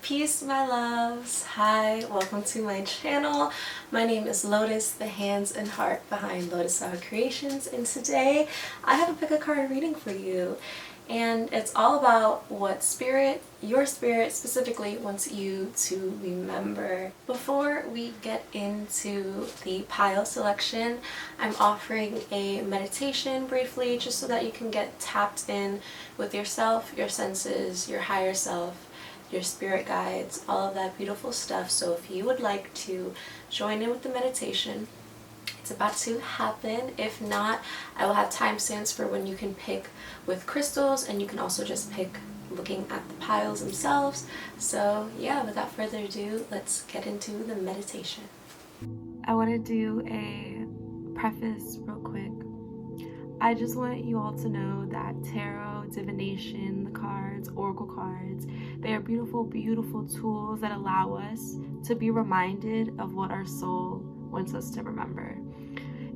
Peace, my loves. Hi, welcome to my channel. My name is Lotus, the hands and heart behind Lotus Style Creations, and today I have a pick a card reading for you. And it's all about what your spirit specifically wants you to remember. Before we get into the pile selection, I'm offering a meditation briefly just so that you can get tapped in with yourself, your senses, your higher self, your spirit guides, all of that beautiful stuff. So if you would like to join in with the meditation, it's about to happen. If not, I will have timestamps for when you can pick with crystals, and you can also just pick looking at the piles themselves. So yeah, without further ado, let's get into the meditation. I want to do a preface real quick. I just want you all to know that tarot, divination, the cards, oracle cards, they are beautiful, beautiful tools that allow us to be reminded of what our soul wants us to remember.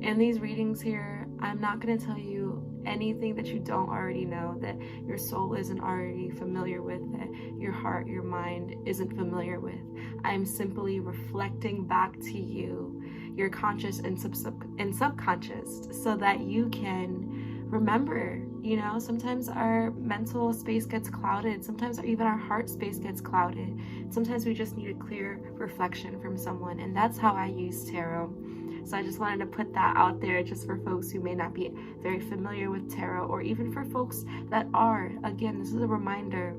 In these readings here, I'm not going to tell you anything that you don't already know, that your soul isn't already familiar with, that your heart, your mind isn't familiar with. I'm simply reflecting back to you, your conscious and subconscious, so that you can remember. You know, sometimes our mental space gets clouded, sometimes even our heart space gets clouded. Sometimes we just need a clear reflection from someone, and that's how I use tarot. So I just wanted to put that out there just for folks who may not be very familiar with tarot, or even for folks that are. Again, this is a reminder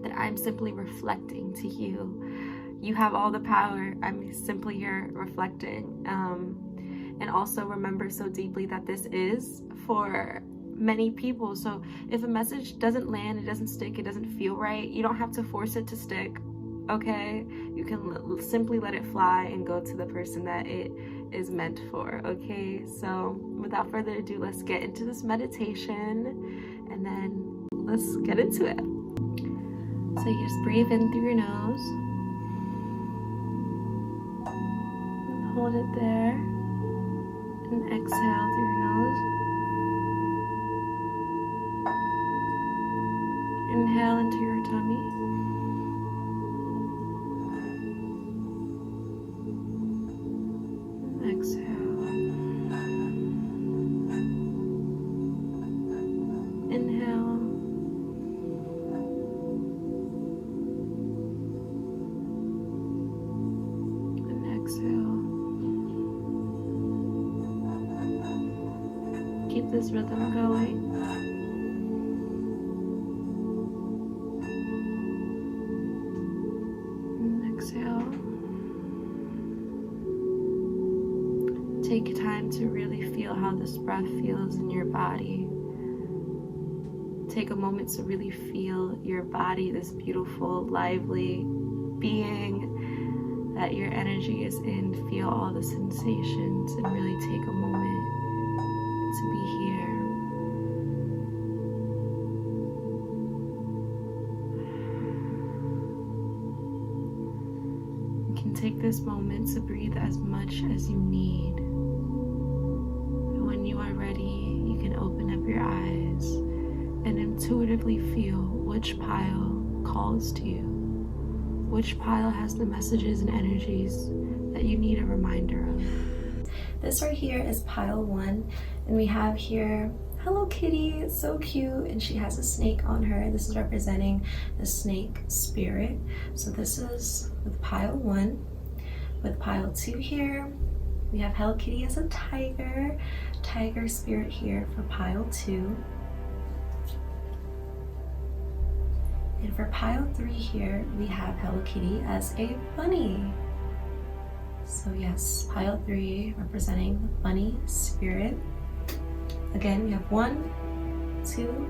that I'm simply reflecting to you. You have all the power. I'm simply here reflecting. And also remember so deeply that this is for many people. So if a message doesn't land, it doesn't stick, it doesn't feel right, you don't have to force it to stick, okay? You can simply let it fly and go to the person that it is meant for, okay? So without further ado, let's get into this meditation, and then let's get into it. So you just breathe in through your nose and hold it there, and exhale through your nose. Inhale into your tummy. Exhale. Inhale. And exhale. Keep this rhythm going. And exhale. Take time to really feel how this breath feels in your body. Take a moment to really feel your body, this beautiful, lively being that your energy is in. Feel all the sensations and really take a moment to be here. You can take this moment to breathe as much as you need. When you are ready, you can open up your eyes and intuitively feel which pile calls to you, which pile has the messages and energies that you need a reminder of. This right here is pile 1, and we have here Hello Kitty. It's so cute, and she has a snake on her. This is representing the snake spirit. So this is with pile 1. With pile 2 here, we have Hello Kitty as a tiger spirit here for pile 2. And for pile 3 here, we have Hello Kitty as a bunny. So yes, pile 3 representing the bunny spirit. Again, we have 1, 2,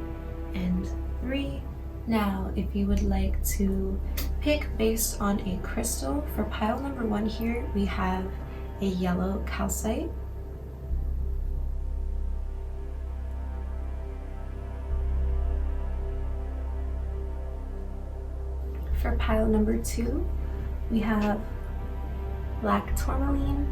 and 3. Now, if you would like to pick based on a crystal, for pile number 1 here, we have a yellow calcite. For pile number 2, we have black tourmaline.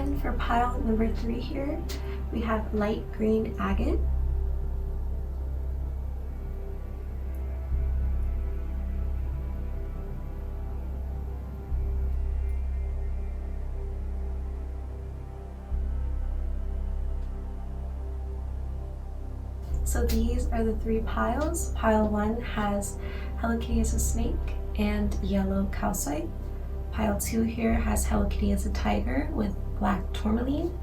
And for pile number 3 here, we have light green agate. So these are the 3 piles. Pile 1 has Hello Kitty as a snake and yellow calcite. Pile 2 here has Hello Kitty as a tiger with black tourmaline.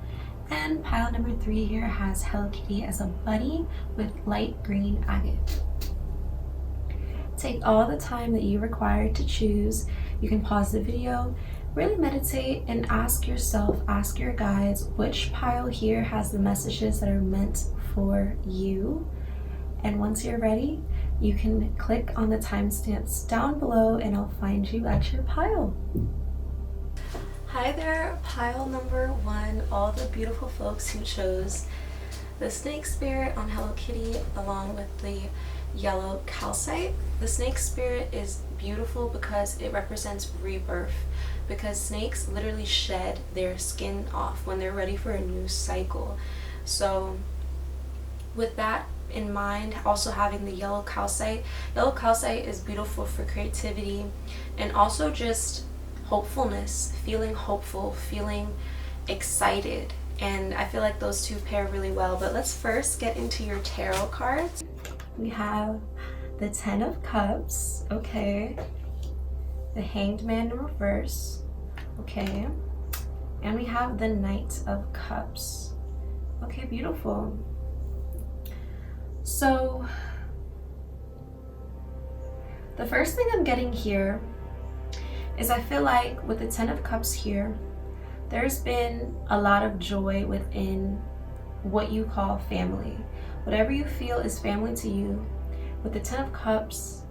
And pile number 3 here has Hello Kitty as a bunny with light green agate. Take all the time that you require to choose. You can pause the video, really meditate, and ask yourself, ask your guides, which pile here has the messages that are meant for you. And once you're ready, you can click on the timestamps down below and I'll find you at your pile. Hi there, pile number 1, all the beautiful folks who chose the snake spirit on Hello Kitty along with the yellow calcite. The snake spirit is beautiful because it represents rebirth, because snakes literally shed their skin off when they're ready for a new cycle. So with that in mind, also having the yellow calcite is beautiful for creativity and also just hopefulness, feeling hopeful, feeling excited. And I feel like those two pair really well. But let's first get into your tarot cards. We have the 10 of Cups, okay, the Hanged Man in reverse, okay, and we have the Knight of Cups. Okay, beautiful. So the first thing I'm getting here is I feel like with the 10 of Cups here, there's been a lot of joy within what you call family. Whatever you feel is family to you, with the 10 of Cups,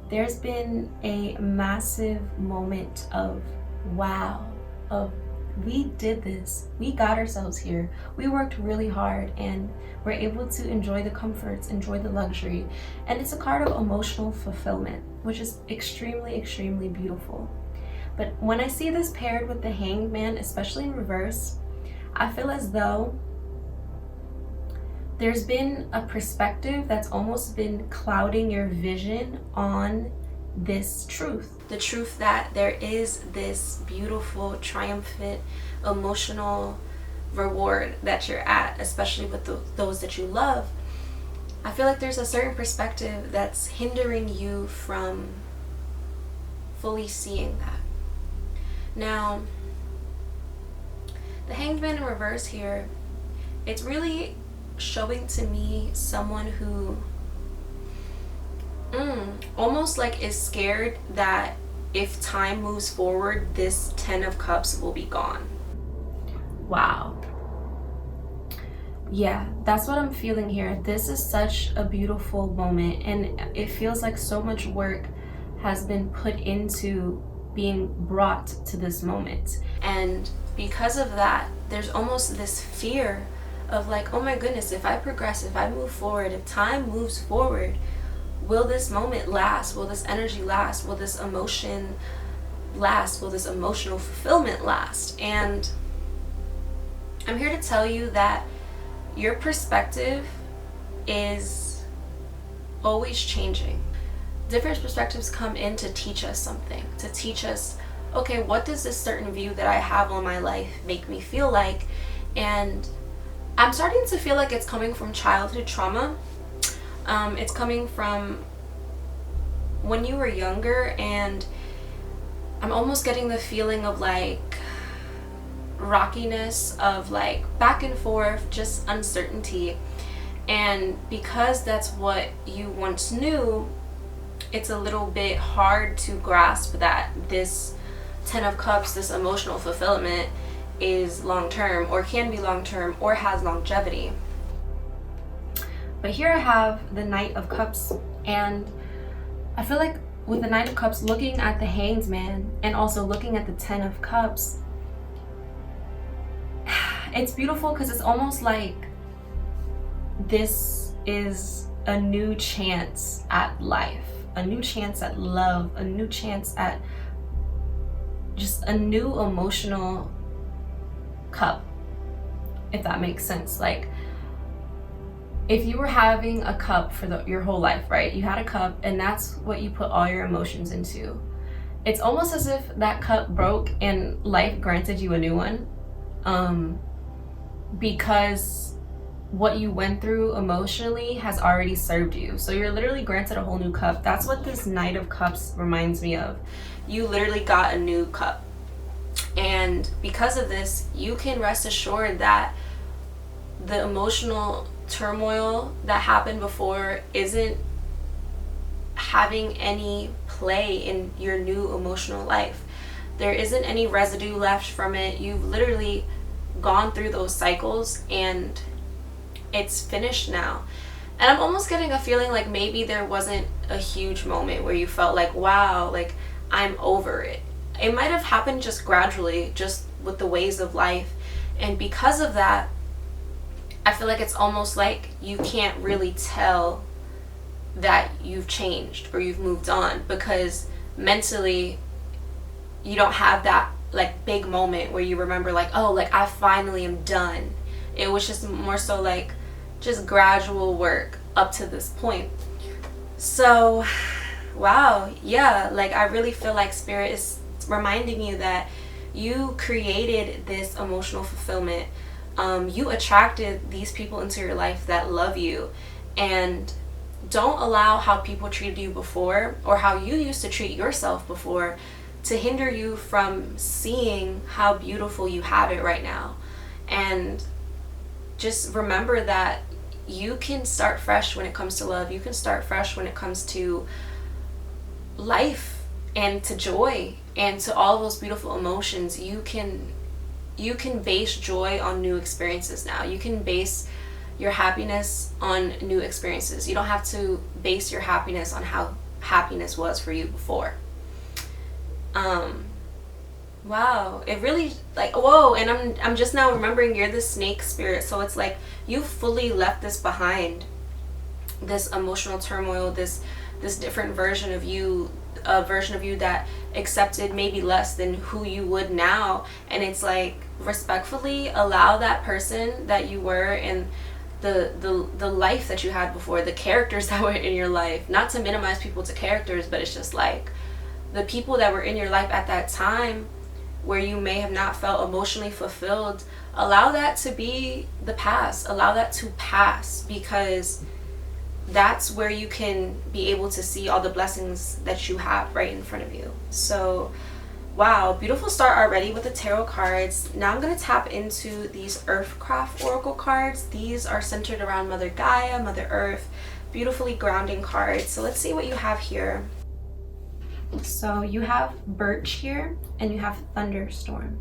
there's been a massive moment of wow, of we did this, we got ourselves here, we worked really hard and we're able to enjoy the comforts, enjoy the luxury. And it's a card of emotional fulfillment, which is extremely, extremely beautiful. But when I see this paired with the Hanged Man, especially in reverse, I feel as though there's been a perspective that's almost been clouding your vision on this truth. The truth that there is this beautiful, triumphant, emotional reward that you're at, especially with those that you love. I feel like there's a certain perspective that's hindering you from fully seeing that. Now, the Hanged Man in reverse here, it's really showing to me someone who almost like is scared that if time moves forward, this 10 of Cups will be gone. Wow. Yeah, that's what I'm feeling here. This is such a beautiful moment, and it feels like so much work has been put into being brought to this moment. And because of that, there's almost this fear of like, oh my goodness, if I progress, if I move forward, if time moves forward, will this moment last? Will this energy last? Will this emotion last? Will this emotional fulfillment last? And I'm here to tell you that your perspective is always changing. Different perspectives come in to teach us something, to teach us, okay, what does this certain view that I have on my life make me feel like? And I'm starting to feel like it's coming from childhood trauma. It's coming from when you were younger, and I'm almost getting the feeling of like rockiness, of like back and forth, just uncertainty. And because that's what you once knew, it's a little bit hard to grasp that this 10 of Cups, this emotional fulfillment, is long-term, or can be long-term, or has longevity. But here I have the Knight of Cups, and I feel like with the Knight of Cups, looking at the Hanged Man and also looking at the 10 of Cups, it's beautiful because it's almost like this is a new chance at life, a new chance at love, a new chance at just a new emotional cup, if that makes sense. Like, if you were having a cup for your whole life, right? You had a cup and that's what you put all your emotions into. It's almost as if that cup broke and life granted you a new one, because what you went through emotionally has already served you. So you're literally granted a whole new cup. That's what this Knight of Cups reminds me of. You literally got a new cup. And because of this, you can rest assured that the emotional turmoil that happened before isn't having any play in your new emotional life. There isn't any residue left from it. You've literally gone through those cycles and it's finished now. And I'm almost getting a feeling like maybe there wasn't a huge moment where you felt like, wow, like I'm over it. It might have happened just gradually, just with the ways of life. And because of that, I feel like it's almost like you can't really tell that you've changed or you've moved on, because mentally you don't have that like big moment where you remember like, oh, like I finally am done. It was just more so like just gradual work up to this point. So wow, yeah, like I really feel like Spirit is reminding you that you created this emotional fulfillment. You attracted these people into your life that love you, and don't allow how people treated you before or how you used to treat yourself before to hinder you from seeing how beautiful you have it right now. And just remember that you can start fresh when it comes to love. You can start fresh when it comes to life and to joy and to all those beautiful emotions. You can base joy on new experiences now. You can base your happiness on new experiences. You don't have to base your happiness on how happiness was for you before. Wow, it really, like, whoa, and I'm just now remembering you're the snake spirit, so it's like you fully left this behind, this emotional turmoil, this different version of you, a version of you that accepted maybe less than who you would now. And it's like, respectfully allow that person that you were and the life that you had before, the characters that were in your life, not to minimize people to characters, but it's just like the people that were in your life at that time where you may have not felt emotionally fulfilled, allow that to be the past. Allow that to pass, because that's where you can be able to see all the blessings that you have right in front of you. So wow, beautiful start already with the tarot cards. Now I'm going to tap into these Earthcraft Oracle cards. These are centered around Mother Gaia, Mother Earth, beautifully grounding cards. So let's see what you have here. So you have Birch here and you have Thunderstorm.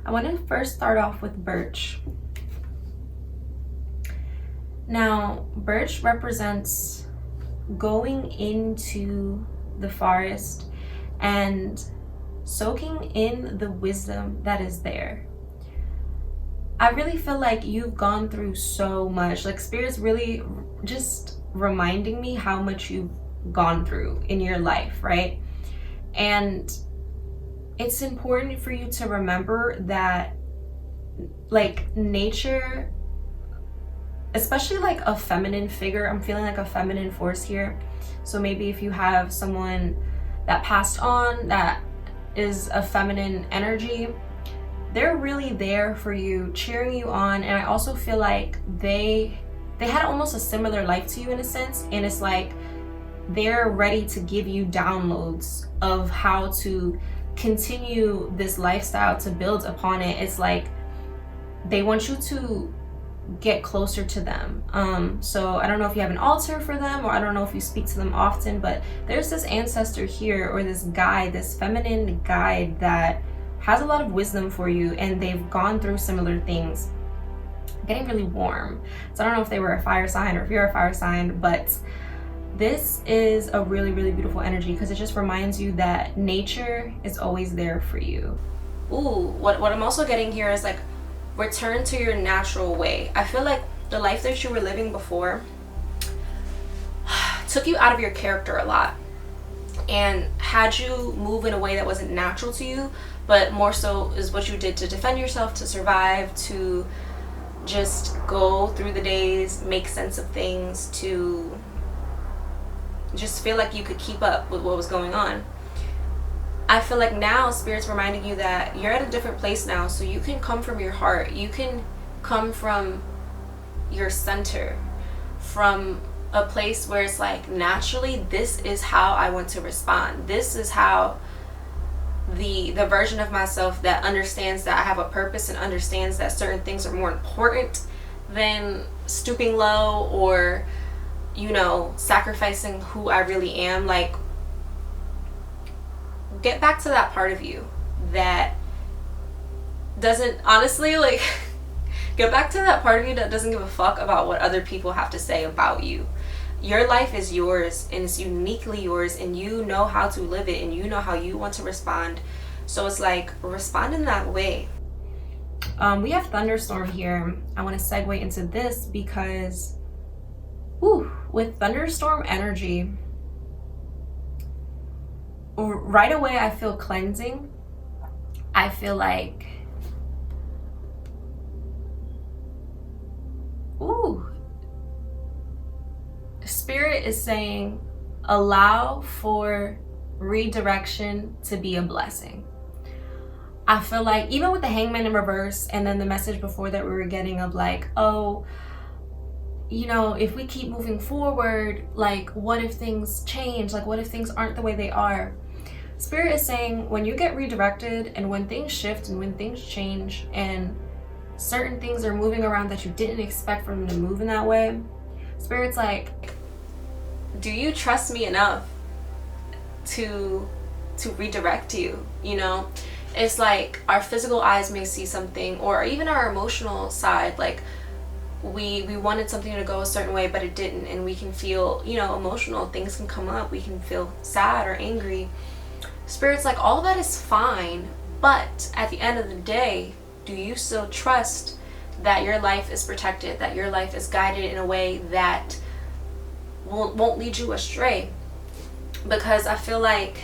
I want to first start off with Birch. Now, Birch represents going into the forest and soaking in the wisdom that is there. I really feel like you've gone through so much. Like, Spirit's really just reminding me how much you've gone through in your life, right? And it's important for you to remember that, like, nature, especially like a feminine figure, I'm feeling like a feminine force here. So maybe if you have someone that passed on that is a feminine energy, they're really there for you, cheering you on. And I also feel like they had almost a similar life to you in a sense, and it's like they're ready to give you downloads of how to continue this lifestyle, to build upon it. It's like they want you to get closer to them. So I don't know if you have an altar for them, or I don't know if you speak to them often, but there's this ancestor here, or this guide, this feminine guide that has a lot of wisdom for you, and they've gone through similar things. Getting really warm. So I don't know if they were a fire sign or if you're a fire sign, but this is a really, really beautiful energy, because it just reminds you that nature is always there for you. Ooh, what I'm also getting here is like, return to your natural way. I feel like the life that you were living before took you out of your character a lot and had you move in a way that wasn't natural to you, but more so is what you did to defend yourself, to survive, to just go through the days, make sense of things, to just feel like you could keep up with what was going on. I feel like now Spirit's reminding you that you're at a different place now, so you can come from your heart. You can come from your center, from a place where it's like, naturally, this is how I want to respond. This is how the version of myself that understands that I have a purpose and understands that certain things are more important than stooping low or, you know, sacrificing who I really am. Like, get back to that part of you that doesn't, honestly, like, get back to that part of you that doesn't give a fuck about what other people have to say about you. Your life is yours, and it's uniquely yours, and you know how to live it, and you know how you want to respond. So it's like, respond in that way. We have thunderstorm here. I want to segue into this because with thunderstorm energy, right away I feel cleansing. I feel like, Spirit is saying, allow for redirection to be a blessing. I feel like even with the Hangman in reverse, and then the message before that we were getting of like, oh, you know, if we keep moving forward, like, what if things change? Like, what if things aren't the way they are? Spirit is saying, when you get redirected and when things shift and when things change and certain things are moving around that you didn't expect for them to move in that way, Spirit's like, do you trust me enough to redirect you? You know, it's like our physical eyes may see something, or even our emotional side, like we wanted something to go a certain way but it didn't, and we can feel, you know, emotional, things can come up, we can feel sad or angry. Spirit's like, all of that is fine, but at the end of the day, do you still trust that your life is protected, that your life is guided in a way that won't lead you astray? Because I feel like,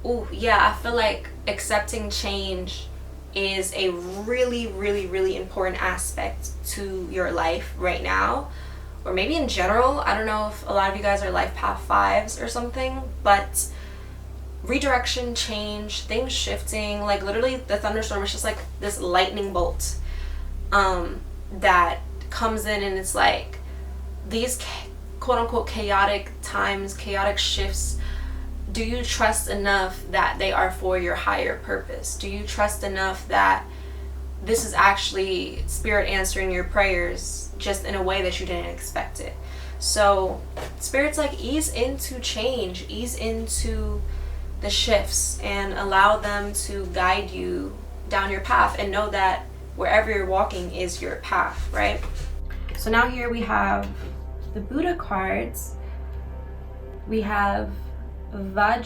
I feel like accepting change is a really, really, really important aspect to your life right now, or maybe in general. I don't know if a lot of you guys are life path 5s or something, but redirection, change, things shifting, like literally the thunderstorm is just like this lightning bolt that comes in, and it's like these quote unquote chaotic times, chaotic shifts. Do you trust enough that they are for your higher purpose? Do you trust enough that this is actually Spirit answering your prayers just in a way that you didn't expect it? So Spirit's like, ease into change, ease into the shifts, and allow them to guide you down your path, and know that wherever you're walking is your path, right? So now here we have the Buddha cards. We have Vajrarahi,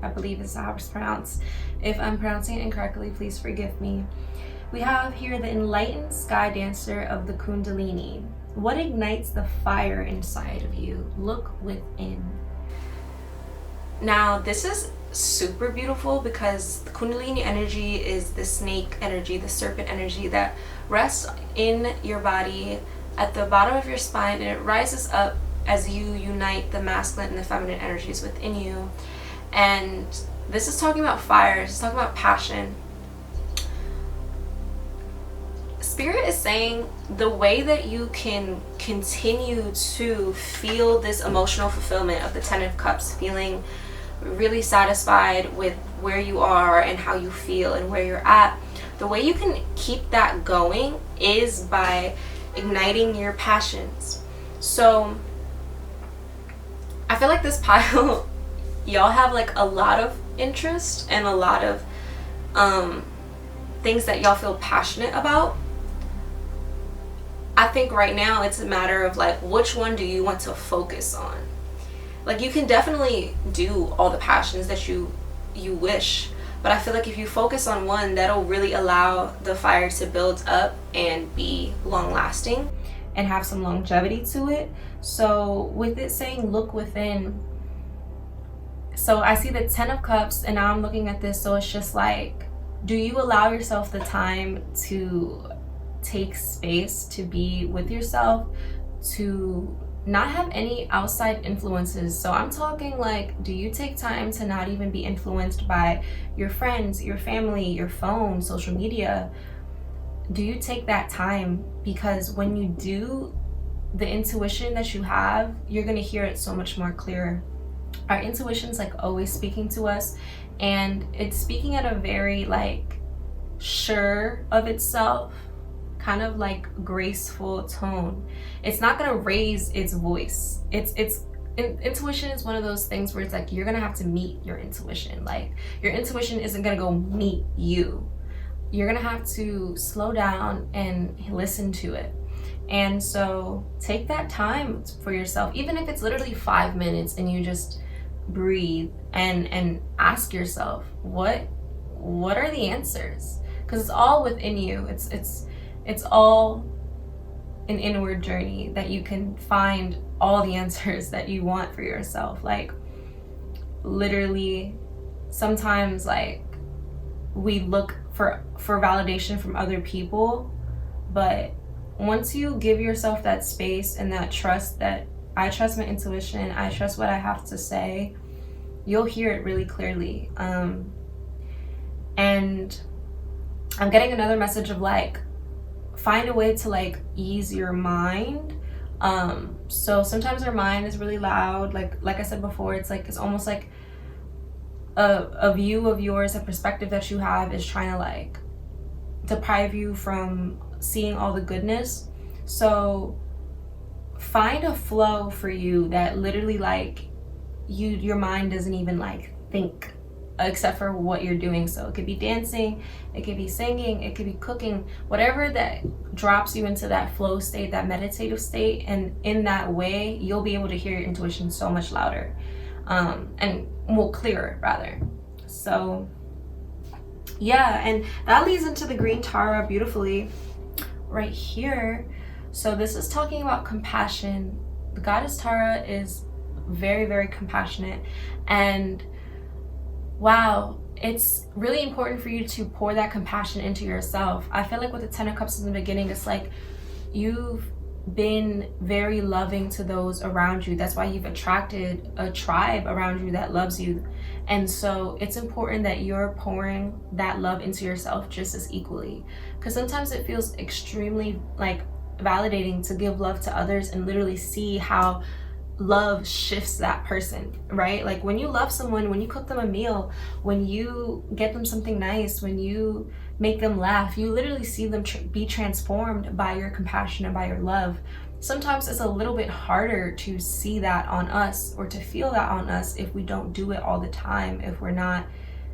I believe is how it's pronounced. If I'm pronouncing it incorrectly, please forgive me. We have here the enlightened sky dancer of the Kundalini. What ignites the fire inside of you? Look within. Now, this is super beautiful because the Kundalini energy is the snake energy, the serpent energy that rests in your body at the bottom of your spine, and it rises up as you unite the masculine and the feminine energies within you. And this is talking about fire, it's talking about passion. Spirit is saying the way that you can continue to feel this emotional fulfillment of the 10 of Cups, feeling really satisfied with where you are and how you feel and where you're at, the way you can keep that going is by igniting your passions. So I feel like this pile, y'all have like a lot of interest and a lot of things that y'all feel passionate about. I think right now it's a matter of like, which one do you want to focus on? Like, you can definitely do all the passions that you wish, but I feel like if you focus on one, that'll really allow the fire to build up and be long lasting. and have some longevity to it. So with it saying look within, so I see the 10 of Cups, and now I'm looking at this, so it's just like, do you allow yourself the time to take space to be with yourself, to not have any outside influences? So I'm talking like, do you take time to not even be influenced by your friends, your family, your phone, social media? Do you take that time? Because when you do, the intuition that you have, you're going to hear it so much more clearer. Our intuition's like always speaking to us, and it's speaking at a very like sure of itself, kind of like graceful tone. It's not gonna raise its voice. Intuition is one of those things where it's like you're gonna have to meet your intuition. Like your intuition isn't gonna go meet you. You're gonna have to slow down and listen to it. And so take that time for yourself, even if it's literally 5 minutes, and you just breathe and ask yourself, what are the answers? Because it's all within you. It's all an inward journey that you can find all the answers that you want for yourself. Like literally sometimes like we look for validation from other people, but once you give yourself that space and that trust, that I trust my intuition, I trust what I have to say, you'll hear it really clearly. And I'm getting another message of like, find a way to like ease your mind. So sometimes our mind is really loud. Like I said before, it's like, it's almost like a view of yours, a perspective that you have is trying to like deprive you from seeing all the goodness. So find a flow for you that literally like your mind doesn't even like think except for what you're doing. So it could be dancing, it could be singing, it could be cooking, whatever that drops you into that flow state, that meditative state. And in that way, you'll be able to hear your intuition so much louder, and more clearer rather. So yeah, and that leads into the green Tara beautifully right here. So this is talking about compassion. The goddess Tara is very, very compassionate, and wow, it's really important for you to pour that compassion into yourself. I feel like with the 10 of Cups in the beginning, it's like you've been very loving to those around you. That's why you've attracted a tribe around you that loves you. And so it's important that you're pouring that love into yourself just as equally, because sometimes it feels extremely like validating to give love to others and literally see how love shifts that person, right? Like when you love someone, when you cook them a meal, when you get them something nice, when you make them laugh, you literally see them be transformed by your compassion and by your love. Sometimes it's a little bit harder to see that on us or to feel that on us if we don't do it all the time, if we're not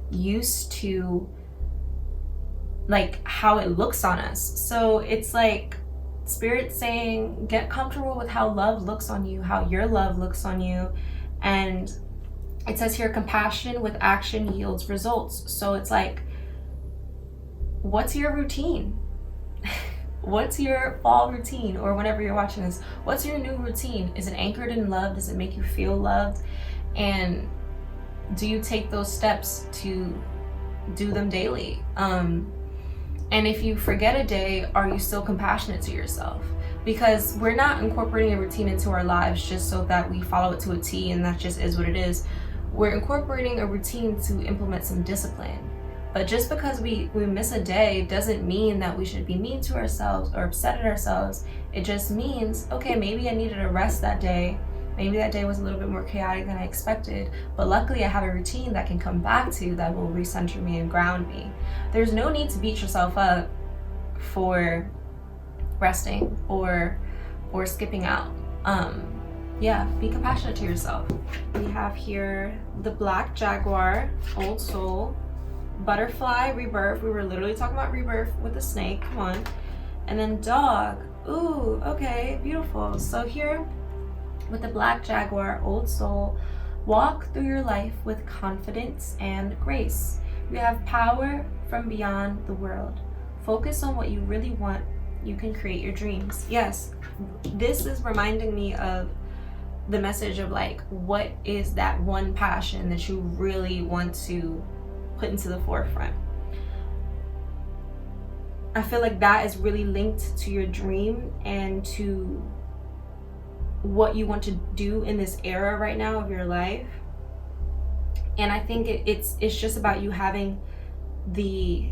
used to like how it looks on us. So it's like Spirit saying, get comfortable with how love looks on you, how your love looks on you. And it says here, compassion with action yields results. So it's like, what's your routine? What's your fall routine? Or whenever you're watching this, what's your new routine? Is it anchored in love? Does it make you feel loved? And do you take those steps to do them daily? And if you forget a day, are you still compassionate to yourself? Because we're not incorporating a routine into our lives just so that we follow it to a T and that just is what it is. We're incorporating a routine to implement some discipline. But just because we miss a day doesn't mean that we should be mean to ourselves or upset at ourselves. It just means, okay, maybe I needed a rest that day. Maybe that day was a little bit more chaotic than I expected, but luckily I have a routine that can come back to that will recenter me and ground me. There's no need to beat yourself up for resting or skipping out. Yeah, be compassionate to yourself. We have here the Black Jaguar, Old Soul, Butterfly, Rebirth. We were literally talking about rebirth with the snake, come on. And then Dog. Ooh, okay, beautiful. So here, with the Black Jaguar, Old Soul, walk through your life with confidence and grace. You have power from beyond the world. Focus on what you really want You can create your dreams. Yes, this is reminding me of the message of like, what is that one passion that you really want to put into the forefront? I feel like that is really linked to your dream and to what you want to do in this era right now of your life. And I think it's just about you having the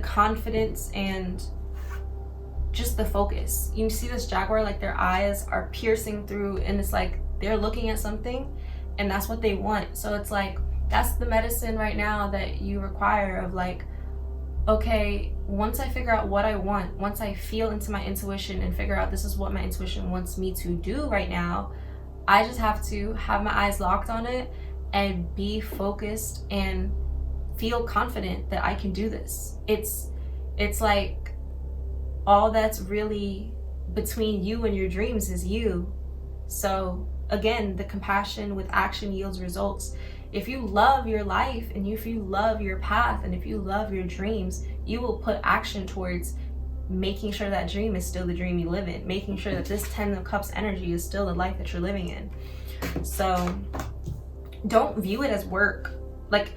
confidence and just the focus. You see this jaguar, like their eyes are piercing through, and it's like they're looking at something and that's what they want. So it's like, that's the medicine right now that you require of like, okay, once I figure out what I want, once I feel into my intuition and figure out this is what my intuition wants me to do right now, I just have to have my eyes locked on it and be focused and feel confident that I can do this. It's like all that's really between you and your dreams is you. So again, the compassion with action yields results. If you love your life and if you love your path and if you love your dreams, you will put action towards making sure that dream is still the dream you live in, making sure that this 10 of Cups energy is still the life that you're living in. So don't view it as work. Like,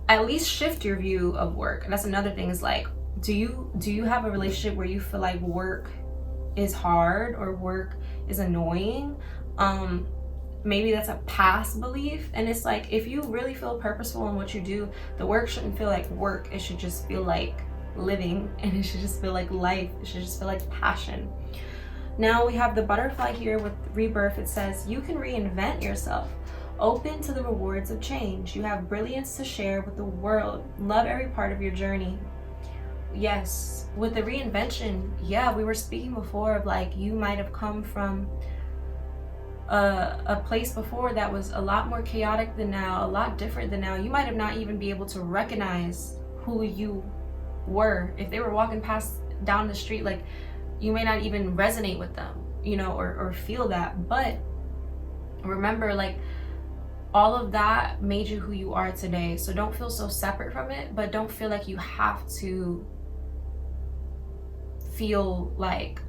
at least shift your view of work. And that's another thing, is like, do you have a relationship where you feel like work is hard or work is annoying? Maybe that's a past belief. And it's like, if you really feel purposeful in what you do, the work shouldn't feel like work. It should just feel like living, and it should just feel like life. It should just feel like passion. Now we have the butterfly here with rebirth. It says, you can reinvent yourself. Open to the rewards of change. You have brilliance to share with the world. Love every part of your journey. Yes, with the reinvention, yeah, we were speaking before of like, you might have come from a place before that was a lot more chaotic than now, a lot different than now. You might have not even be able to recognize who you were. If they were walking past down the street, like, you may not even resonate with them, you know, or feel that. But remember, like, all of that made you who you are today. So don't feel so separate from it, but don't feel like you have to feel like,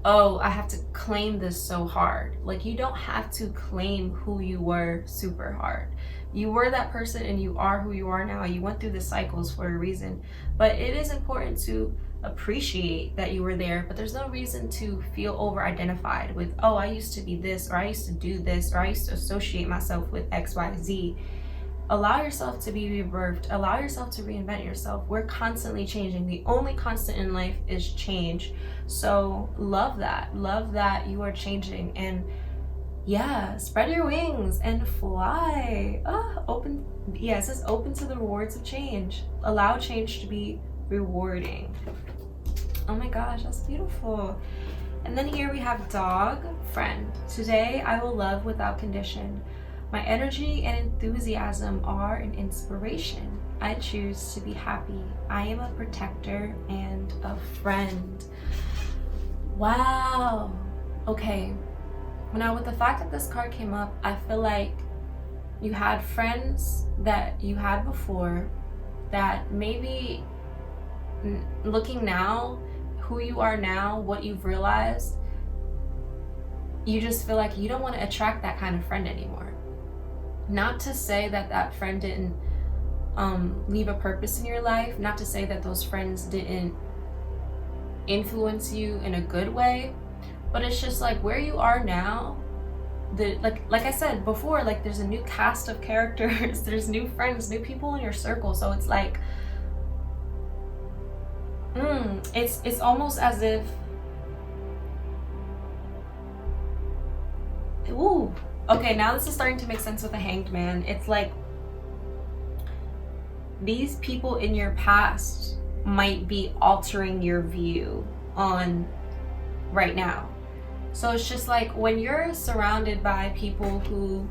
oh, I have to claim this so hard. Like, you don't have to claim who you were super hard. You were that person and you are who you are now. You went through the cycles for a reason. But it is important to appreciate that you were there, but there's no reason to feel over-identified with, oh, I used to be this, or I used to do this, or I used to associate myself with XYZ. Allow yourself to be rebirthed. Allow yourself to reinvent yourself. We're constantly changing. The only constant in life is change. So love that. Love that you are changing. And yeah, spread your wings and fly. Open. Yeah, it says open to the rewards of change. Allow change to be rewarding. Oh my gosh, that's beautiful. And then here we have dog friend. Today I will love without condition. My energy and enthusiasm are an inspiration. I choose to be happy. I am a protector and a friend. Wow. Okay. Now with the fact that this card came up, I feel like you had friends that you had before that maybe looking now, who you are now, what you've realized, you just feel like you don't want to attract that kind of friend anymore. Not to say that that friend didn't leave a purpose in your life, not to say that those friends didn't influence you in a good way, but it's just like where you are now, like I said before, like there's a new cast of characters, there's new friends, new people in your circle. So it's like it's almost as if, ooh, okay, now this is starting to make sense with the Hanged Man. It's like these people in your past might be altering your view on right now. So it's just like when you're surrounded by people who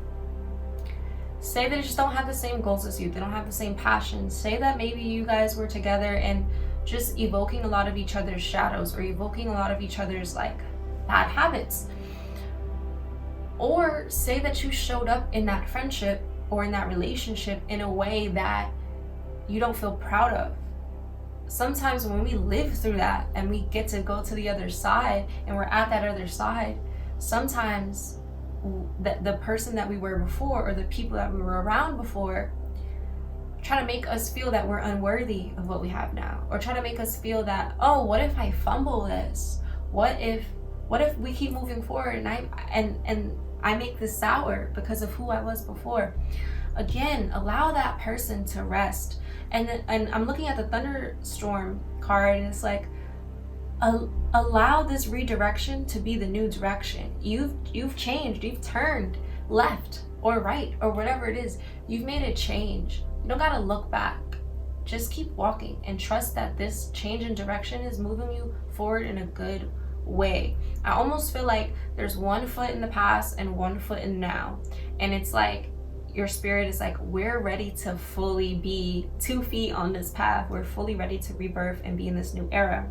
say they just don't have the same goals as you, they don't have the same passions, say that maybe you guys were together and just evoking a lot of each other's shadows or evoking a lot of each other's like bad habits. Or say that you showed up in that friendship or in that relationship in a way that you don't feel proud of. sometimes when we live through that and we get to go to the other side and we're at that other side, sometimes the person that we were before or the people that we were around before try to make us feel that we're unworthy of what we have now, or try to make us feel that, oh, what if I fumble this? What if we keep moving forward and I make this sour because of who I was before? Again, allow that person to rest. And I'm looking at the thunderstorm card, and it's like, allow this redirection to be the new direction. You've changed, you've turned left or right or whatever it is. You've made a change. You don't gotta look back. Just keep walking and trust that this change in direction is moving you forward in a good way. I almost feel like there's one foot in the past and one foot in now. And it's like your spirit is like, we're ready to fully be 2 feet on this path. We're fully ready to rebirth and be in this new era.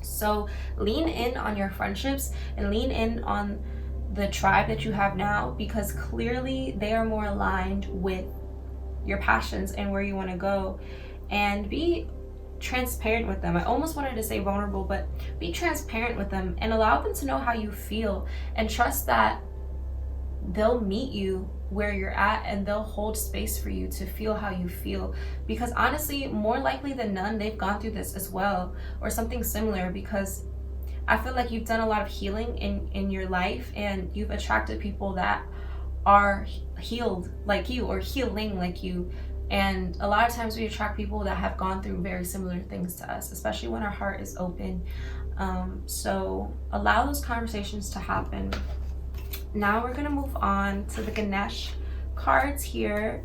So lean in on your friendships and lean in on the tribe that you have now, because clearly they are more aligned with your passions and where you want to go. And be transparent with them. I almost wanted to say vulnerable, but be transparent with them and allow them to know how you feel, and trust that they'll meet you where you're at and they'll hold space for you to feel how you feel. Because honestly, more likely than none, they've gone through this as well or something similar, because I feel like you've done a lot of healing in your life, and you've attracted people that are healed like you or healing like you. And a lot of times we attract people that have gone through very similar things to us, especially when our heart is open. So allow those conversations to happen. Now we're gonna move on to the Ganesh cards here.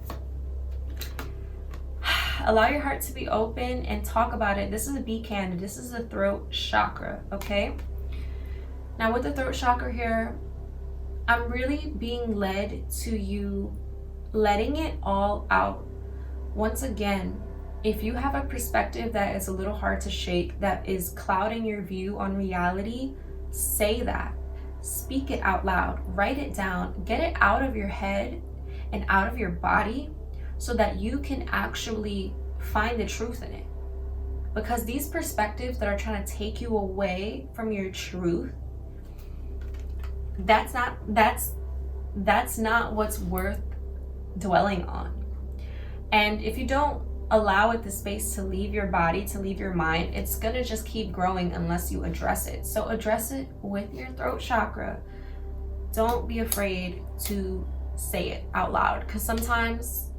Allow your heart to be open and talk about it. This is a be candid. This is the throat chakra, okay? Now with the throat chakra here, I'm really being led to you letting it all out. Once again, if you have a perspective that is a little hard to shake, that is clouding your view on reality, say that. Speak it out loud, write it down, get it out of your head and out of your body so that you can actually find the truth in it. Because these perspectives that are trying to take you away from your truth, that's not what's worth dwelling on. And if you don't allow it the space to leave your body, to leave your mind, it's gonna just keep growing unless you address it. So address it with your throat chakra. Don't be afraid to say it out loud, because sometimes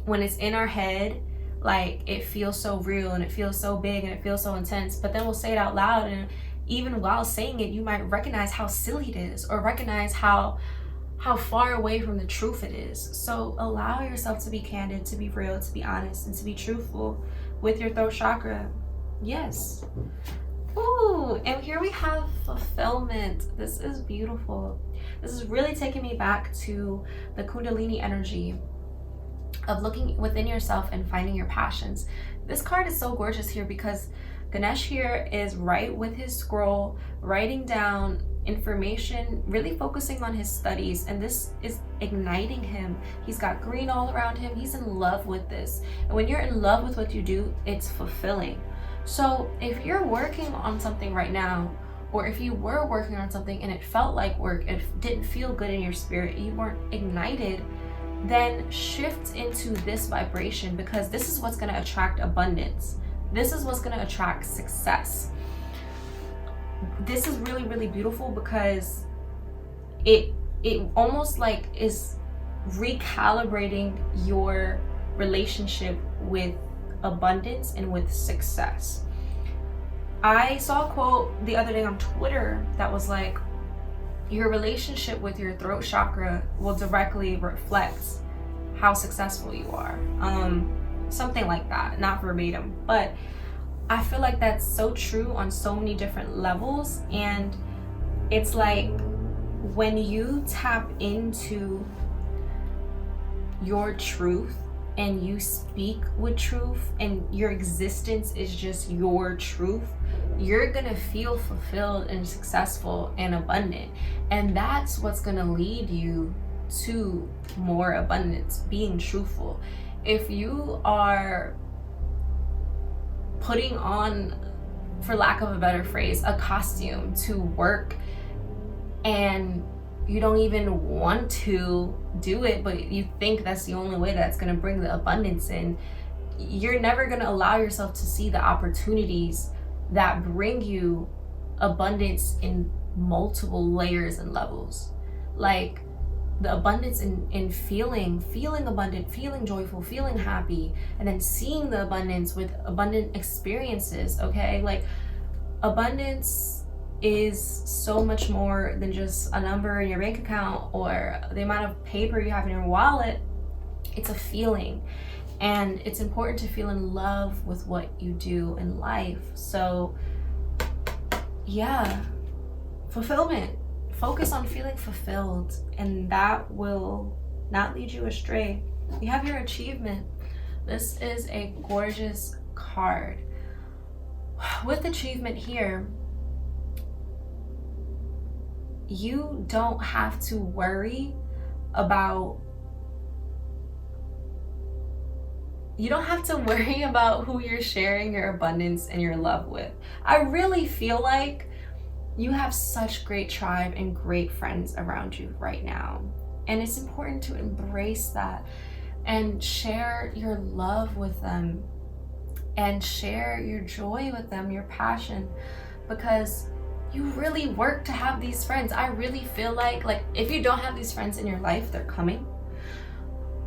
when it's in our head, like, it feels so real and it feels so big and it feels so intense, but then we'll say it out loud, and even while saying it, you might recognize how silly it is, or recognize how far away from the truth it is. So allow yourself to be candid, to be real, to be honest, and to be truthful with your throat chakra. Yes. Ooh, and here we have fulfillment. This is beautiful. This is really taking me back to the Kundalini energy of looking within yourself and finding your passions. This card is so gorgeous here because Ganesh here is right with his scroll, writing down information, really focusing on his studies, and this is igniting him. He's got green all around him. He's in love with this. And when you're in love with what you do, it's fulfilling. So if you're working on something right now, or if you were working on something and it felt like work, it didn't feel good in your spirit, you weren't ignited, then shift into this vibration, because this is what's going to attract abundance. This is what's going to attract success. This is really, really beautiful because it almost like is recalibrating your relationship with abundance and with success. I saw a quote the other day on Twitter that was like, your relationship with your throat chakra will directly reflect how successful you are. Something like that, not verbatim, but I feel like that's so true on so many different levels. And it's like when you tap into your truth and you speak with truth and your existence is just your truth, you're gonna feel fulfilled and successful and abundant. And that's what's gonna lead you to more abundance, being truthful. If you are putting on, for lack of a better phrase, a costume to work, and you don't even want to do it, but you think that's the only way that's going to bring the abundance in. You're never going to allow yourself to see the opportunities that bring you abundance in multiple layers and levels. Like the abundance in feeling abundant, feeling joyful, feeling happy, and then seeing the abundance with abundant experiences. Okay, like abundance is so much more than just a number in your bank account or the amount of paper you have in your wallet. It's a feeling, and it's important to feel in love with what you do in life. So yeah, fulfillment. Focus on feeling fulfilled, and that will not lead you astray. You have your achievement. This is a gorgeous card. With achievement here, you don't have to worry about who you're sharing your abundance and your love with. I really feel like you have such great tribe and great friends around you right now. And it's important to embrace that and share your love with them and share your joy with them, your passion, because you really work to have these friends. I really feel like if you don't have these friends in your life, they're coming.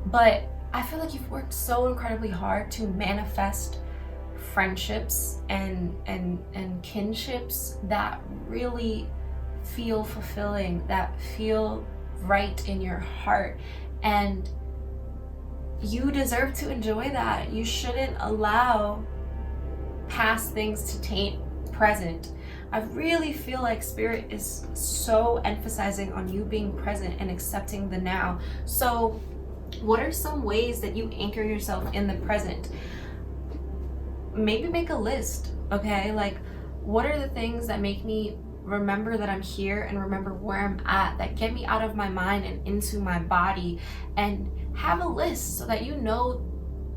But I feel like you've worked so incredibly hard to manifest friendships and kinships that really feel fulfilling, that feel right in your heart, and you deserve to enjoy that. You shouldn't allow past things to taint present. I really feel like Spirit is so emphasizing on you being present and accepting the now. So what are some ways that you anchor yourself in the present? Maybe make a list, okay? Like, what are the things that make me remember that I'm here and remember where I'm at, that get me out of my mind and into my body? And have a list so that you know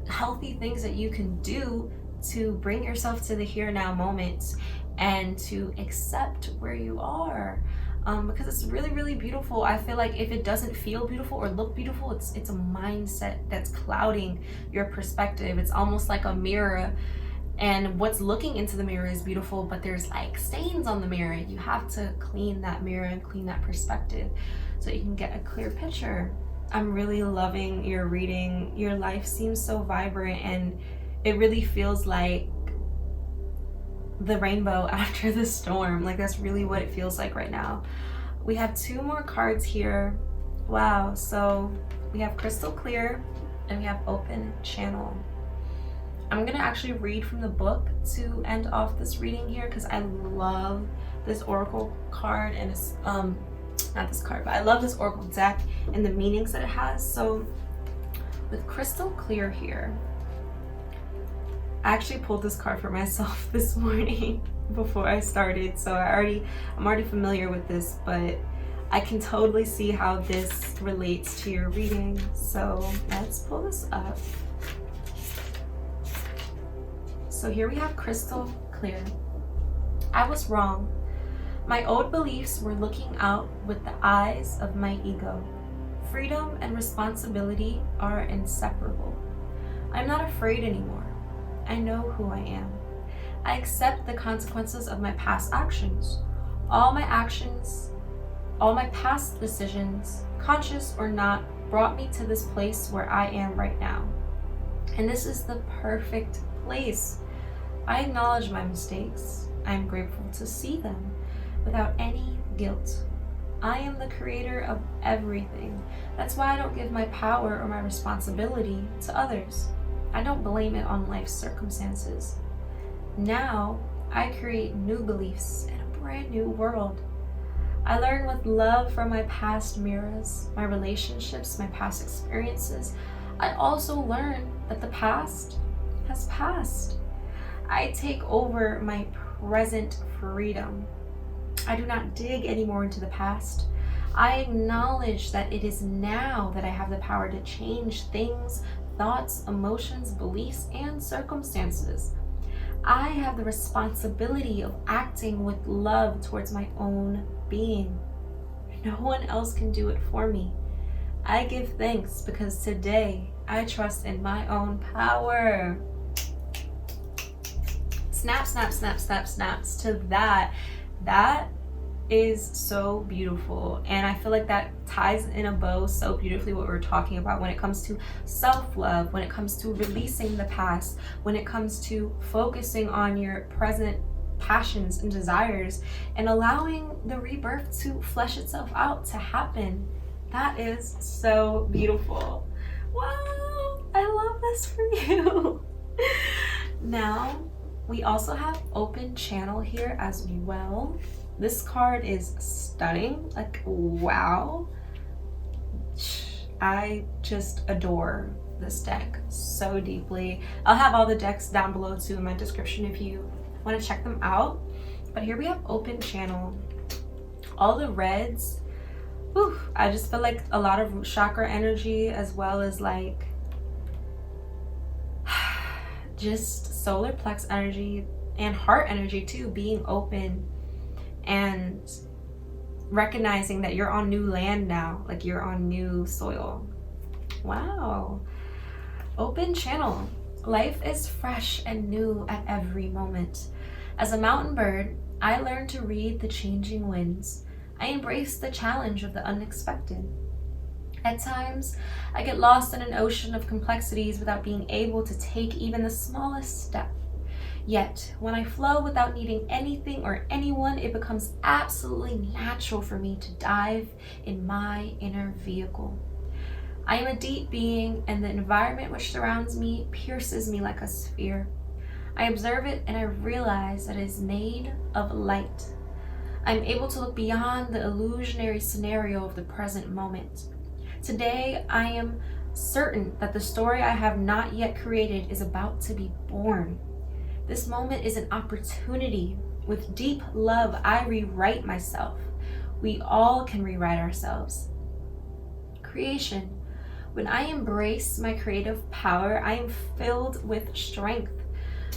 healthy things that you can do to bring yourself to the here now moments and to accept where you are. Because it's really, really beautiful. I feel like if it doesn't feel beautiful or look beautiful, it's a mindset that's clouding your perspective. It's almost like a mirror, and what's looking into the mirror is beautiful, but there's like stains on the mirror. You have to clean that mirror and clean that perspective so you can get a clear picture. I'm really loving your reading. Your life seems so vibrant, and it really feels like the rainbow after the storm. Like, that's really what it feels like right now. We have 2 more cards here. Wow. So we have crystal clear and we have open channel. I'm gonna actually read from the book to end off this reading here because I love this oracle card, and it's not this card, but I love this oracle deck and the meanings that it has. So with crystal clear here, I actually pulled this card for myself this morning before I started, so I'm already familiar with this, but I can totally see how this relates to your reading. So let's pull this up. So here we have crystal clear. I was wrong. My old beliefs were looking out with the eyes of my ego. Freedom and responsibility are inseparable. I'm not afraid anymore. I know who I am. I accept the consequences of my past actions. All my past decisions, conscious or not, brought me to this place where I am right now. And this is the perfect place. I acknowledge my mistakes. I am grateful to see them without any guilt. I am the creator of everything. That's why I don't give my power or my responsibility to others. I don't blame it on life's circumstances. Now, I create new beliefs in a brand new world. I learn with love from my past mirrors, my relationships, my past experiences. I also learn that the past has passed. I take over my present freedom. I do not dig anymore into the past. I acknowledge that it is now that I have the power to change things, thoughts, emotions, beliefs, and circumstances. I have the responsibility of acting with love towards my own being. No one else can do it for me. I give thanks because today I trust in my own power. Snap, snap, snap, snap, snaps to that. That is so beautiful, and I feel like that ties in a bow so beautifully what we're talking about when it comes to self-love, when it comes to releasing the past, when it comes to focusing on your present passions and desires and allowing the rebirth to flesh itself out, to happen. That is so beautiful. Wow, I love this for you. Now we also have open channel here as well. This card is stunning, like wow. I just adore this deck so deeply. I'll have all the decks down below too in my description if you want to check them out. But here we have open channel. All the reds, whew, I just feel like a lot of root chakra energy, as well as like just solar plex energy and heart energy too, being open and recognizing that you're on new land now, like you're on new soil. Wow. Open channel. Life is fresh and new at every moment. As a mountain bird, I learn to read the changing winds. I embrace the challenge of the unexpected. At times, I get lost in an ocean of complexities without being able to take even the smallest step. Yet, when I flow without needing anything or anyone, it becomes absolutely natural for me to dive in my inner vehicle. I am a deep being, and the environment which surrounds me pierces me like a spear. I observe it and I realize that it is made of light. I am able to look beyond the illusionary scenario of the present moment. Today, I am certain that the story I have not yet created is about to be born. This moment is an opportunity. With deep love, I rewrite myself. We all can rewrite ourselves. Creation. When I embrace my creative power, I am filled with strength.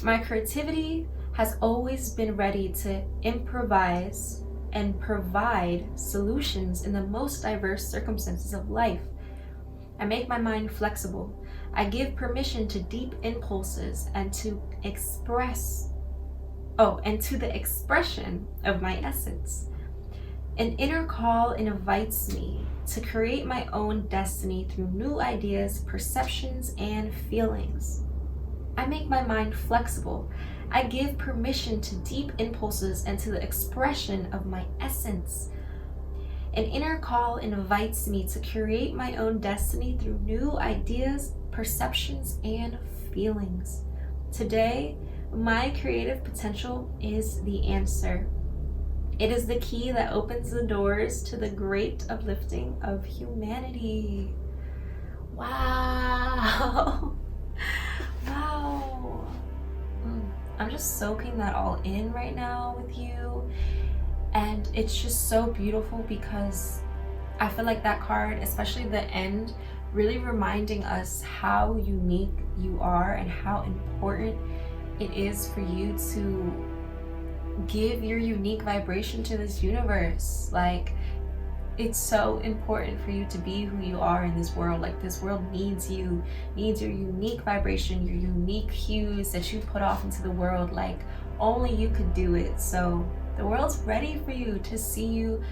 My creativity has always been ready to improvise and provide solutions in the most diverse circumstances of life. I make my mind flexible. I give permission to deep impulses and to the expression of my essence. An inner call invites me to create my own destiny through new ideas, perceptions, and feelings. I make my mind flexible. I give permission to deep impulses and to the expression of my essence. An inner call invites me to create my own destiny through new ideas, perceptions, and feelings. Today, my creative potential is the answer. It is the key that opens the doors to the great uplifting of humanity. Wow. Wow. I'm just soaking that all in right now with you. And it's just so beautiful because I feel like that card, especially the end, really reminding us how unique you are and how important it is for you to give your unique vibration to this universe. Like, it's so important for you to be who you are in this world. Like, this world needs you, needs your unique vibration, your unique hues that you put off into the world. Like, only you could do it. So the world's ready for you to see you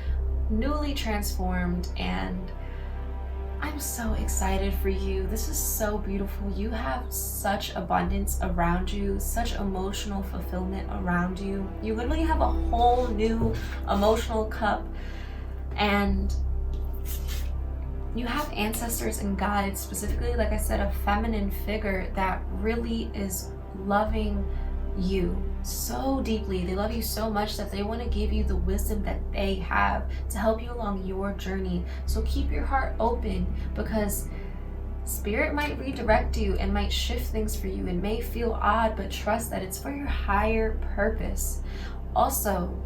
newly transformed, and I'm so excited for you. This is so beautiful. You have such abundance around you, such emotional fulfillment around you. You literally have a whole new emotional cup, and you have ancestors and guides, specifically, like I said, a feminine figure that really is loving you so deeply. They love you so much that they want to give you the wisdom that they have to help you along your journey. So keep your heart open, because spirit might redirect you and might shift things for you. It may feel odd, but trust that it's for your higher purpose. Also,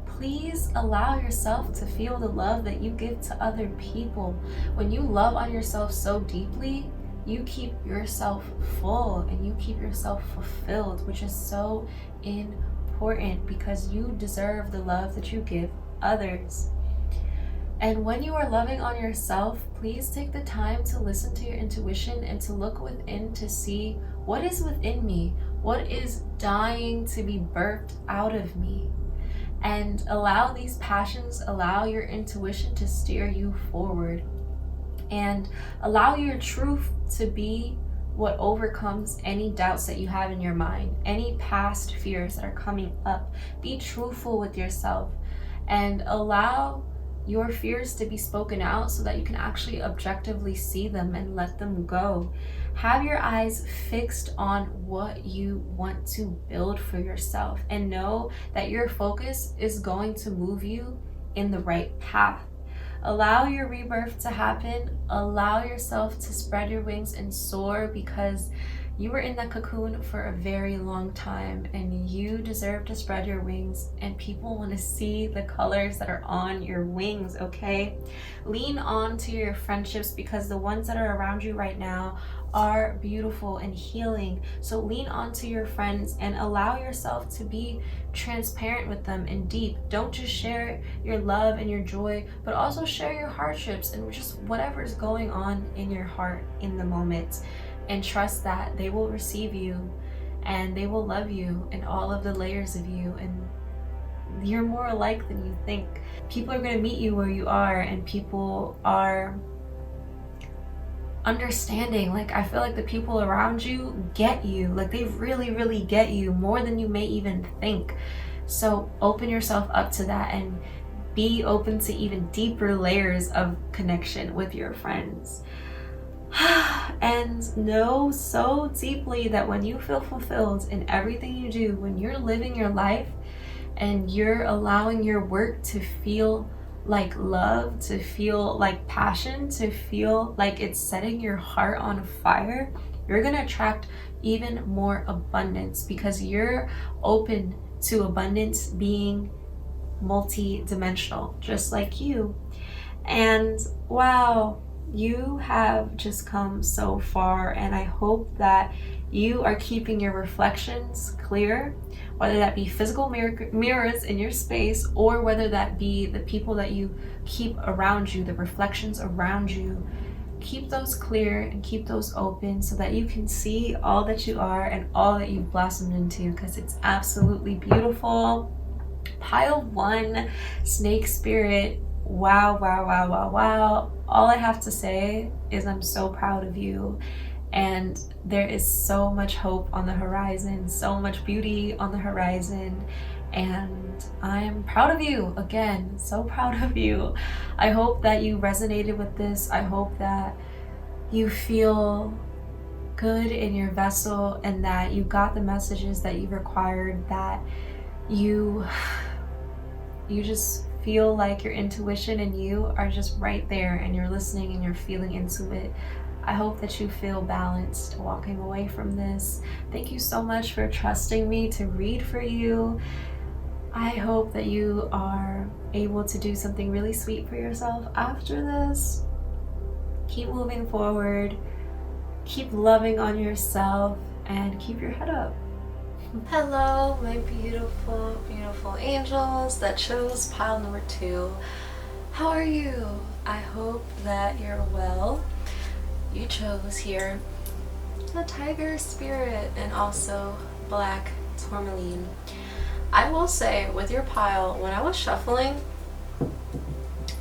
please allow yourself to feel the love that you give to other people. When you love on yourself so deeply, you keep yourself full and you keep yourself fulfilled, which is so important because you deserve the love that you give others. And when you are loving on yourself, please take the time to listen to your intuition and to look within to see what is within me, what is dying to be birthed out of me. And allow these passions, allow your intuition to steer you forward. And allow your truth to be what overcomes any doubts that you have in your mind, any past fears that are coming up. Be truthful with yourself and allow your fears to be spoken out so that you can actually objectively see them and let them go. Have your eyes fixed on what you want to build for yourself and know that your focus is going to move you in the right path. Allow your rebirth to happen. Allow yourself to spread your wings and soar because you were in that cocoon for a very long time and you deserve to spread your wings, and people want to see the colors that are on your wings, okay? Lean on to your friendships because the ones that are around you right now are beautiful and healing. So lean on to your friends and allow yourself to be transparent with them and deep. Don't just share your love and your joy, but also share your hardships and just whatever is going on in your heart in the moment. And trust that they will receive you and they will love you and all of the layers of you, and you're more alike than you think. People are going to meet you where you are, and people are understanding. Like, I feel like the people around you get you. Like, they really, really get you more than you may even think. So open yourself up to that and be open to even deeper layers of connection with your friends. And know so deeply that when you feel fulfilled in everything you do, when you're living your life and you're allowing your work to feel like love, to feel like passion, to feel like it's setting your heart on fire, you're gonna attract even more abundance because you're open to abundance being multi-dimensional, just like you. And wow, you have just come so far, and I hope that you are keeping your reflections clear, whether that be physical mirrors in your space or whether that be the people that you keep around you, the reflections around you. Keep those clear and keep those open so that you can see all that you are and all that you've blossomed into, because it's absolutely beautiful. Pile 1, snake spirit. Wow, wow, wow, wow, wow. All I have to say is I'm so proud of you, and there is so much hope on the horizon, so much beauty on the horizon, and I'm proud of you. Again, so proud of you. I hope that you resonated with this. I hope that you feel good in your vessel and that you got the messages that you required, that you just feel like your intuition and you are just right there and you're listening and you're feeling into it. I hope that you feel balanced walking away from this. Thank you so much for trusting me to read for you. I hope that you are able to do something really sweet for yourself after this. Keep moving forward, keep loving on yourself, and keep your head up. Hello, my beautiful, beautiful angels that chose pile number 2. How are you? I hope that you're well. You chose here the tiger spirit and also black tourmaline. I will say, with your pile, when I was shuffling,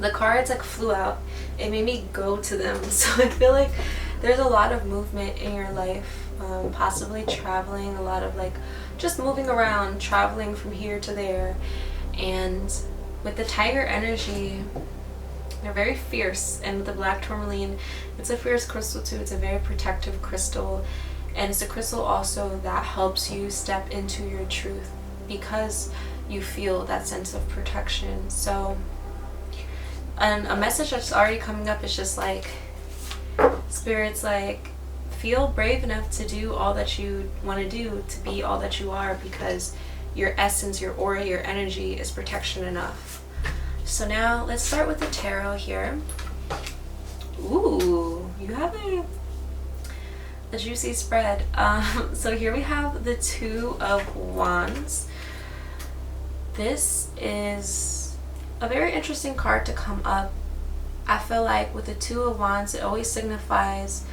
the cards like flew out. It made me go to them. So I feel like there's a lot of movement in your life. Possibly traveling, a lot of like just moving around, traveling from here to there. And with the tiger energy, they're very fierce, and with the black tourmaline, it's a fierce crystal too. It's a very protective crystal, and it's a crystal also that helps you step into your truth because you feel that sense of protection. So, and a message that's already coming up is just like, Spirit's like, feel brave enough to do all that you want to do, to be all that you are, because your essence, your aura, your energy is protection enough. So now let's start with the tarot here. Ooh, you have a juicy spread. So here we have the Two of Wands. This is a very interesting card to come up. I feel like with the Two of Wands, it always signifies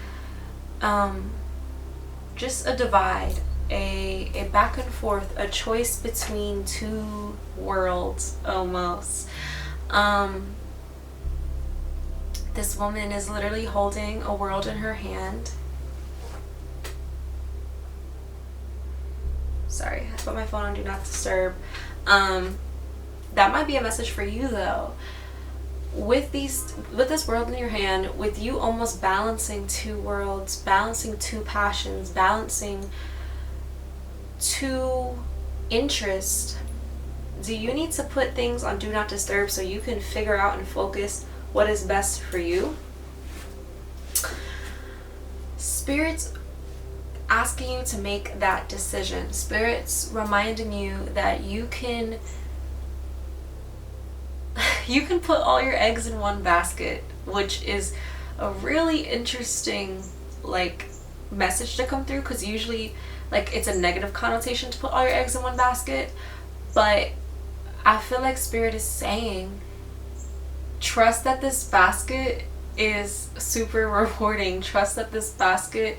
just a divide, a back and forth, a choice between two worlds almost. This woman is literally holding a world in her hand. Sorry, I put my phone on Do Not Disturb. That might be a message for you though. With this world in your hand, with you almost balancing two worlds, balancing two passions, balancing two interests, do you need to put things on Do Not Disturb so you can figure out and focus what is best for you? Spirit's asking you to make that decision. Spirit's reminding you that you can put all your eggs in one basket, which is a really interesting message to come through, because usually it's a negative connotation to put all your eggs in one basket. But I feel like Spirit is saying, trust that this basket is super rewarding. Trust that this basket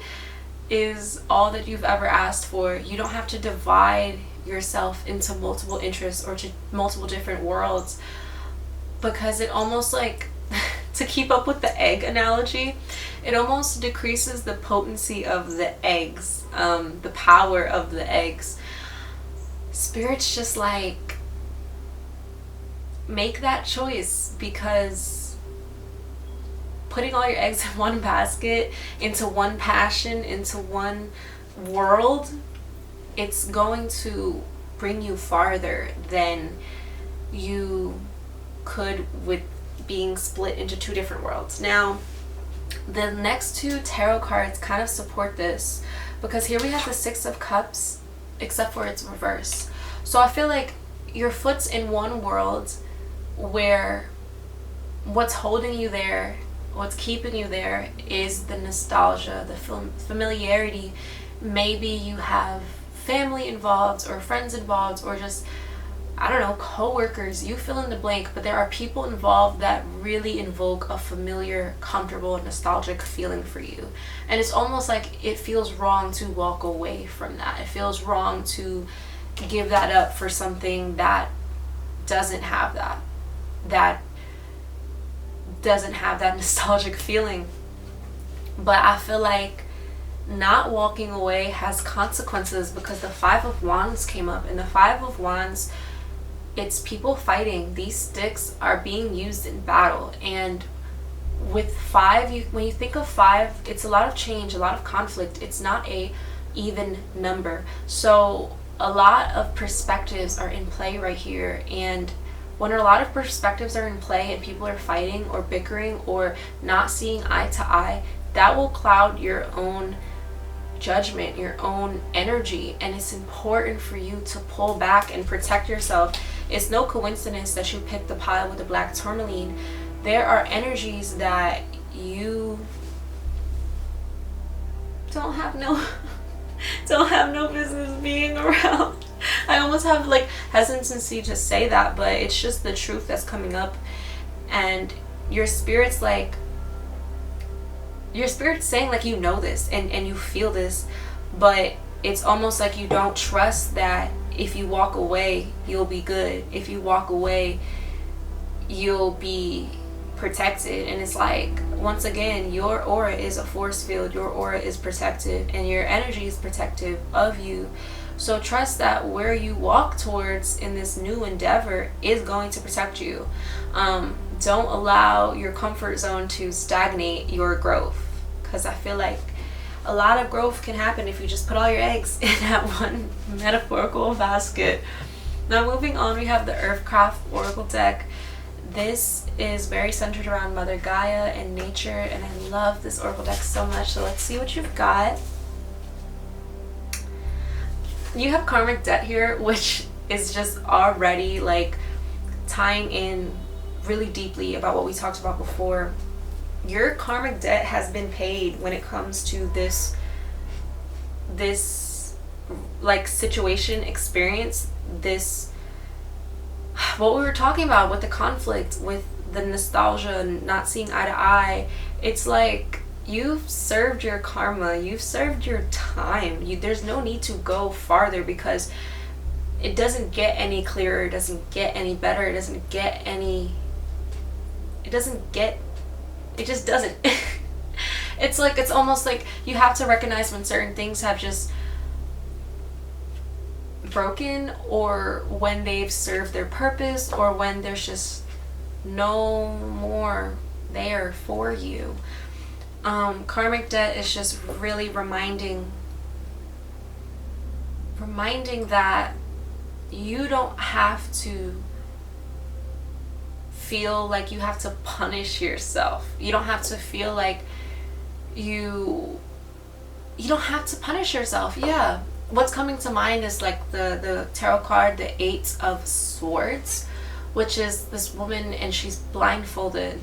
is all that you've ever asked for. You don't have to divide yourself into multiple interests or to multiple different worlds, because it almost to keep up with the egg analogy, it almost decreases the potency of the eggs, the power of the eggs. Spirit's just make that choice, because putting all your eggs in one basket, into one passion, into one world, it's going to bring you farther than you could with being split into two different worlds. Now, the next two tarot cards kind of support this, because here we have the Six of Cups, except for it's reverse. So I feel like your foot's in one world where what's holding you there, what's keeping you there, is the nostalgia, the familiarity. Maybe you have family involved or friends involved, or just, I don't know, co-workers, you fill in the blank, but there are people involved that really invoke a familiar, comfortable, nostalgic feeling for you. And it's almost like it feels wrong to walk away from that. It feels wrong to give that up for something that doesn't have that doesn't have that nostalgic feeling. But I feel like not walking away has consequences, because the Five of Wands came up, and the Five of Wands, it's people fighting. These sticks are being used in battle, and with five, when you think of five, it's a lot of change, a lot of conflict. It's not a even number. So a lot of perspectives are in play right here, and when a lot of perspectives are in play and people are fighting or bickering or not seeing eye to eye, that will cloud your own judgment, your own energy. And it's important for you to pull back and protect yourself. It's no coincidence that you picked the pile with the black tourmaline. There are energies that you don't have no business being around. I almost have hesitancy to say that, but it's just the truth that's coming up. And your spirit's saying you know this and you feel this, but it's almost like you don't trust that if you walk away, you'll be good. If you walk away, you'll be protected. And it's once again, your aura is a force field. Your aura is protective, and your energy is protective of you. So trust that where you walk towards in this new endeavor is going to protect you. Don't allow your comfort zone to stagnate your growth, because I feel like a lot of growth can happen if you just put all your eggs in that one metaphorical basket. Now moving on, we have the Earthcraft Oracle deck. This is very centered around Mother Gaia and nature, and I love this Oracle deck so much. So let's see what you've got. You have karmic debt here, which is just already tying in really deeply about what we talked about before. Your karmic debt has been paid when it comes to this this like situation, experience this, what we were talking about with the conflict, with the nostalgia, not seeing eye to eye. It's like, you've served your karma, you've served your time. There's no need to go farther, because it doesn't get any clearer, it doesn't get any better, it just doesn't. It's like, it's almost like you have to recognize when certain things have just broken, or when they've served their purpose, or when there's just no more there for you. Karmic debt is just really reminding that you don't have to feel like you have to punish yourself. You don't have to feel like you don't have to punish yourself. Yeah. What's coming to mind is like the tarot card, the Eight of Swords, which is this woman, and she's blindfolded.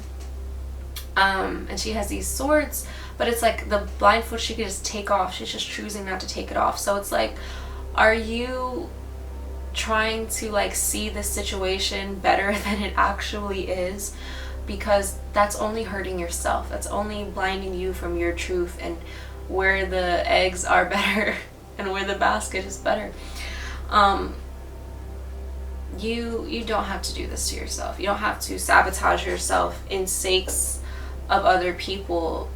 And she has these swords, but it's like the blindfold she could just take off. She's just choosing not to take it off. So it's like, are you trying to like see the situation better than it actually is? Because that's only hurting yourself. That's only blinding you from your truth and where the eggs are better and where the basket is better. You don't have to do this to yourself. You don't have to sabotage yourself in sakes of other people.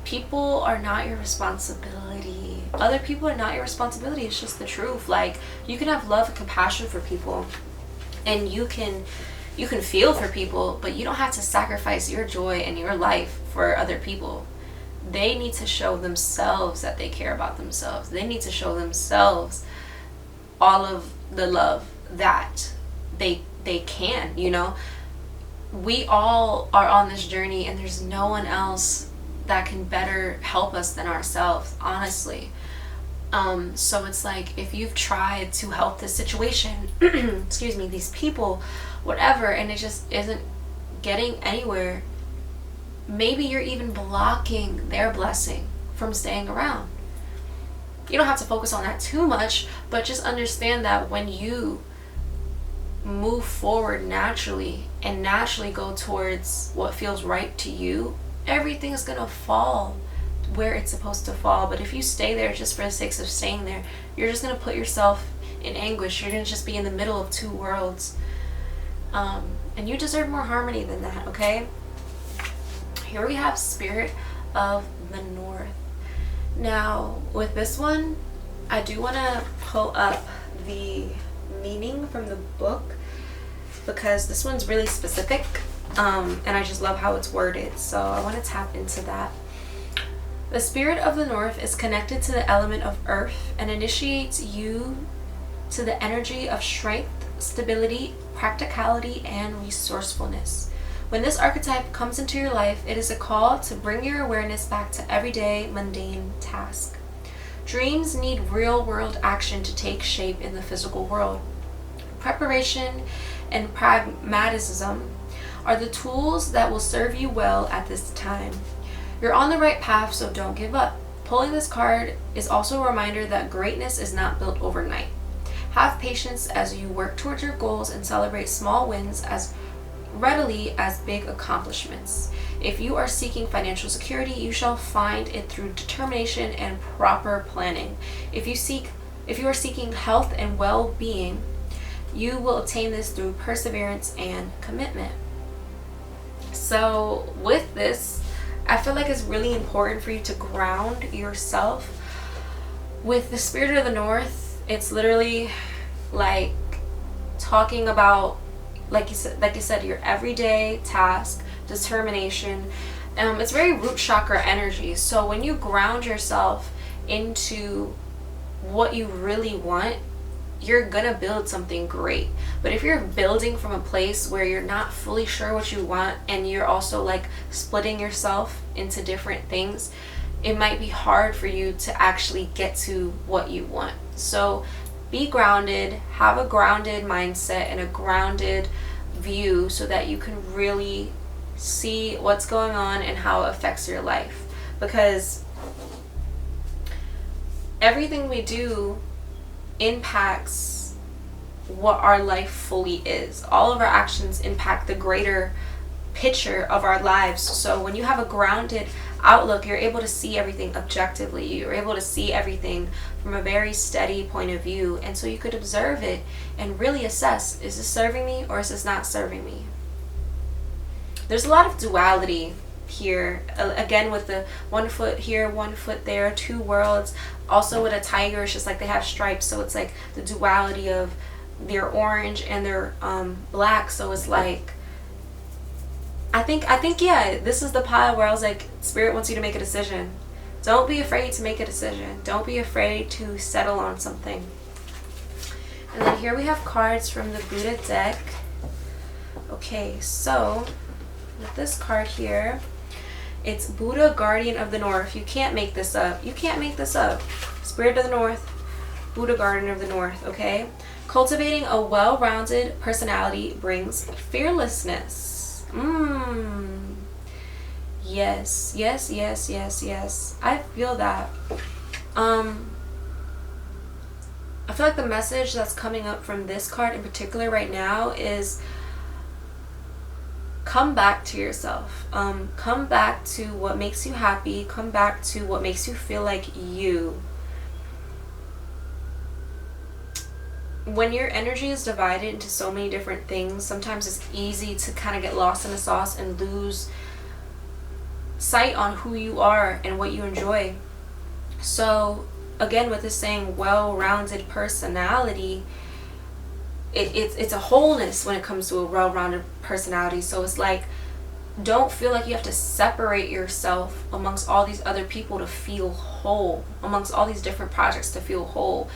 People are not your responsibility. Other people are not your responsibility. It's just the truth. Like, you can have love and compassion for people, and you can feel for people, but you don't have to sacrifice your joy and your life for other people. They need to show themselves that they care about themselves. They need to show themselves all of the love that they can, you know? We all are on this journey, and there's no one else that can better help us than ourselves, honestly. So it's like, if you've tried to help this situation, excuse me, these people, whatever, and it just isn't getting anywhere, maybe you're even blocking their blessing from staying around. You don't have to focus on that too much, but just understand that when you move forward naturally and naturally go towards what feels right to you, everything's gonna fall where it's supposed to fall. But if you stay there just for the sake of staying there, you're just gonna put yourself in anguish. You're gonna just be in the middle of two worlds, and you deserve more harmony than that. Okay, here we have Spirit of the North. Now with this one, I do want to pull up the meaning from the book, because this one's really specific, and I just love how it's worded, so I want to tap into that. The Spirit of the North is connected to the element of earth and initiates you to the energy of strength, stability, practicality, and resourcefulness. When this archetype comes into your life, it is a call to bring your awareness back to everyday, mundane tasks. Dreams need real-world action to take shape in the physical world. Preparation and pragmatism are the tools that will serve you well at this time. You're on the right path, so don't give up. Pulling this card is also a reminder that greatness is not built overnight. Have patience as you work towards your goals and celebrate small wins as readily as big accomplishments. If you are seeking financial security, you shall find it through determination and proper planning. If you are seeking health and well-being, you will obtain this through perseverance and commitment. So with this, I feel like it's really important for you to ground yourself. With the Spirit of the North, it's literally like talking about, like you said, your everyday task, determination. It's very root chakra energy. So when you ground yourself into what you really want, you're gonna build something great. But if you're building from a place where you're not fully sure what you want, and you're also like splitting yourself into different things, it might be hard for you to actually get to what you want. So be grounded, have a grounded mindset and a grounded view, so that you can really see what's going on and how it affects your life. Because everything we do impacts what our life fully is. All of our actions impact the greater picture of our lives. So when you have a grounded outlook, you're able to see everything objectively. You're able to see everything from a very steady point of view. And so you could observe it and really assess, is this serving me or is this not serving me? There's a lot of duality here, again, with the 1 foot here, 1 foot there, 2 worlds. Also with a tiger, it's just like they have stripes, so it's like the duality of their orange and their black. So it's like, I think yeah, this is the pile where I was like, Spirit wants you to make a decision. Don't be afraid to make a decision. Don't be afraid to settle on something. And then here we have cards from the Buddha deck. Okay, so with this card here, it's Buddha, Guardian of the North. You can't make this up. You can't make this up. Spirit of the North, Buddha, Guardian of the North, okay? Cultivating a well-rounded personality brings fearlessness. Yes, yes, yes, yes, yes. I feel that. I feel like the message that's coming up from this card in particular right now is come back to yourself. Come back to what makes you happy. Come back to what makes you feel like you. When your energy is divided into so many different things, sometimes it's easy to kind of get lost in the sauce and lose sight on who you are and what you enjoy. So again, with this saying well-rounded personality, it's a wholeness when it comes to a well-rounded personality. So it's like, don't feel like you have to separate yourself amongst all these other people to feel whole, amongst all these different projects to feel whole.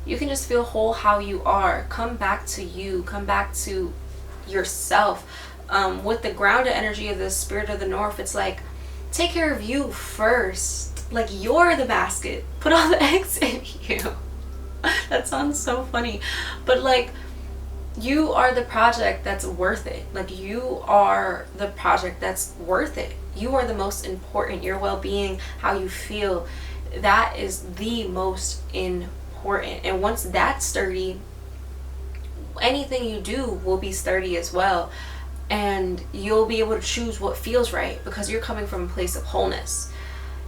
You can just feel whole how you are. Come back to you. Come back to yourself. With the grounded energy of the Spirit of the North, it's like, take care of you first. Like, you're the basket. Put all the eggs in you. That sounds so funny. But like, you are the project that's worth it. Like, you are the project that's worth it. You are the most important. Your well-being, how you feel, that is the most important. And once that's sturdy, anything you do will be sturdy as well. And you'll be able to choose what feels right because you're coming from a place of wholeness.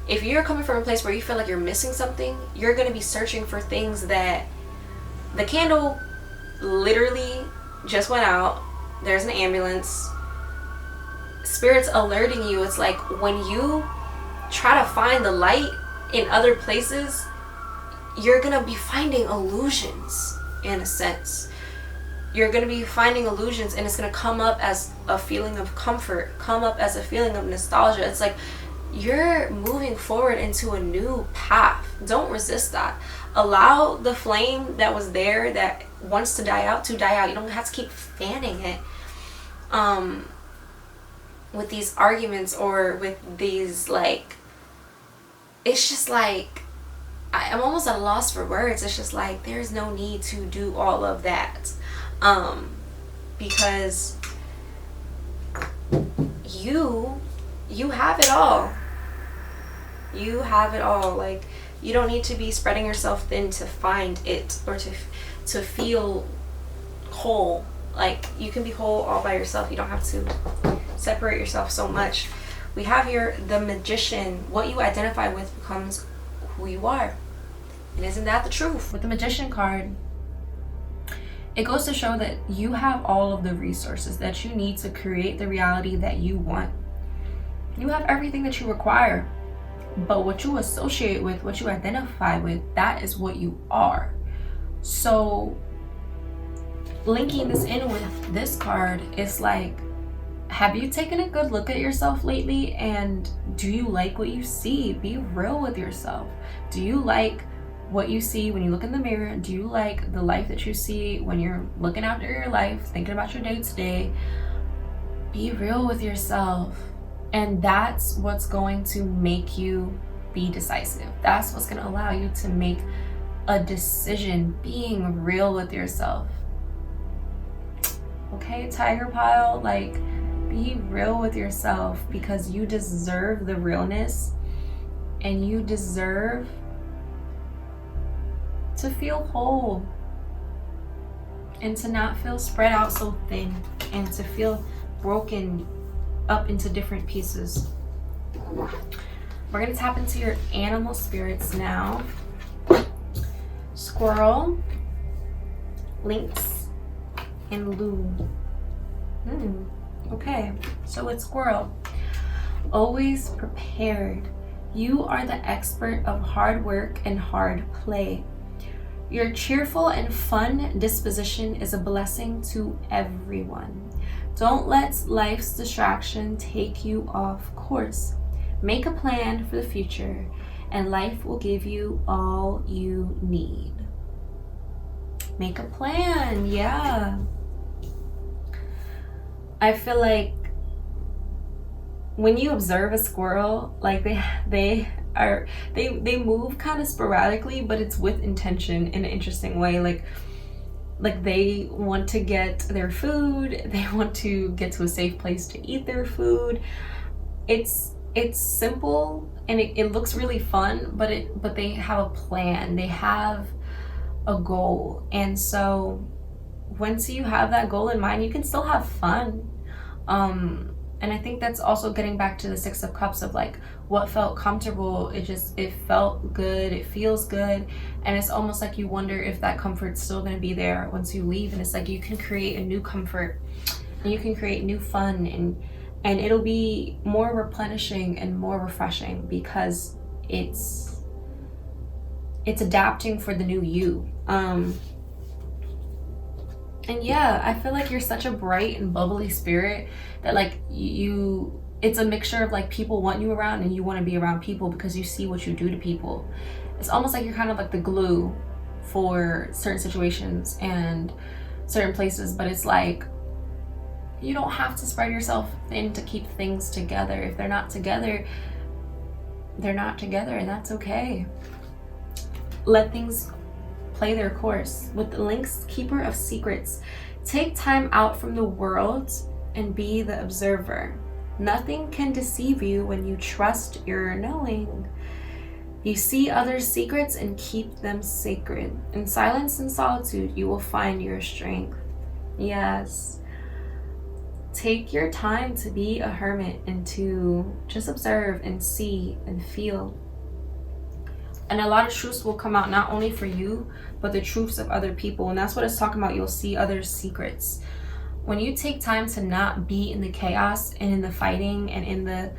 If you're coming from a place where you feel like you're missing something, you're going to be searching for things that the candle literally just went out. There's an ambulance. Spirit's alerting you. It's like when you try to find the light in other places, you're going to be finding illusions in a sense. You're going to be finding illusions, and it's going to come up as a feeling of comfort, come up as a feeling of nostalgia. It's like you're moving forward into a new path. Don't resist that. Allow the flame that was there that wants to die out to die out. You don't have to keep fanning it with these arguments or with these, like, it's just like, I'm almost at a loss for words. It's just like, there's no need to do all of that. Because you have it all. You have it all. Like, you don't need to be spreading yourself thin to find it or to feel whole. Like, you can be whole all by yourself. You don't have to separate yourself so much. We have here the Magician. What you identify with becomes who you are. And isn't that the truth? With the Magician card, it goes to show that you have all of the resources that you need to create the reality that you want. You have everything that you require, but what you associate with, what you identify with, that is what you are. So linking this in with this card, it's like, have you taken a good look at yourself lately? And do you like what you see? Be real with yourself. Do you like what you see when you look in the mirror? Do you like the life that you see when you're looking after your life, thinking about your day-to-day? Be real with yourself. And that's what's going to make you be decisive. That's what's going to allow you to make a decision, being real with yourself. Okay, Tiger Pile, like, be real with yourself because you deserve the realness and you deserve to feel whole and to not feel spread out so thin and to feel broken up into different pieces. We're going to tap into your animal spirits now. Squirrel, lynx, and loon. Okay, so it's squirrel. Always prepared. You are the expert of hard work and hard play. Your cheerful and fun disposition is a blessing to everyone. Don't let life's distraction take you off course. Make a plan for the future, and life will give you all you need. Make a plan, yeah. I feel like when you observe a squirrel, like they move kind of sporadically, but it's with intention in an interesting way. Like they want to get their food, they want to get to a safe place to eat their food. It's simple and it looks really fun, but they have a plan, they have a goal. And so once you have that goal in mind, you can still have fun. And I think that's also getting back to the Six of Cups of like what felt comfortable. It felt good, it feels good. And it's almost like you wonder if that comfort's still going to be there once you leave. And it's like you can create a new comfort and you can create new fun, and it'll be more replenishing and more refreshing because it's adapting for the new you. And yeah, I feel like you're such a bright and bubbly spirit that like it's a mixture of like people want you around and you want to be around people because you see what you do to people. It's almost like you're kind of like the glue for certain situations and certain places, but it's like you don't have to spread yourself thin to keep things together. If they're not together, they're not together, and that's okay. Let things play their course. With the lynx, keeper of secrets, take time out from the world and be the observer. Nothing can deceive you when you trust your knowing. You see others' secrets and keep them sacred. In silence and solitude, you will find your strength. Yes. Take your time to be a hermit and to just observe and see and feel. And a lot of truths will come out, not only for you, but the truths of other people. And that's what it's talking about. You'll see others' secrets. When you take time to not be in the chaos and in the fighting and in the,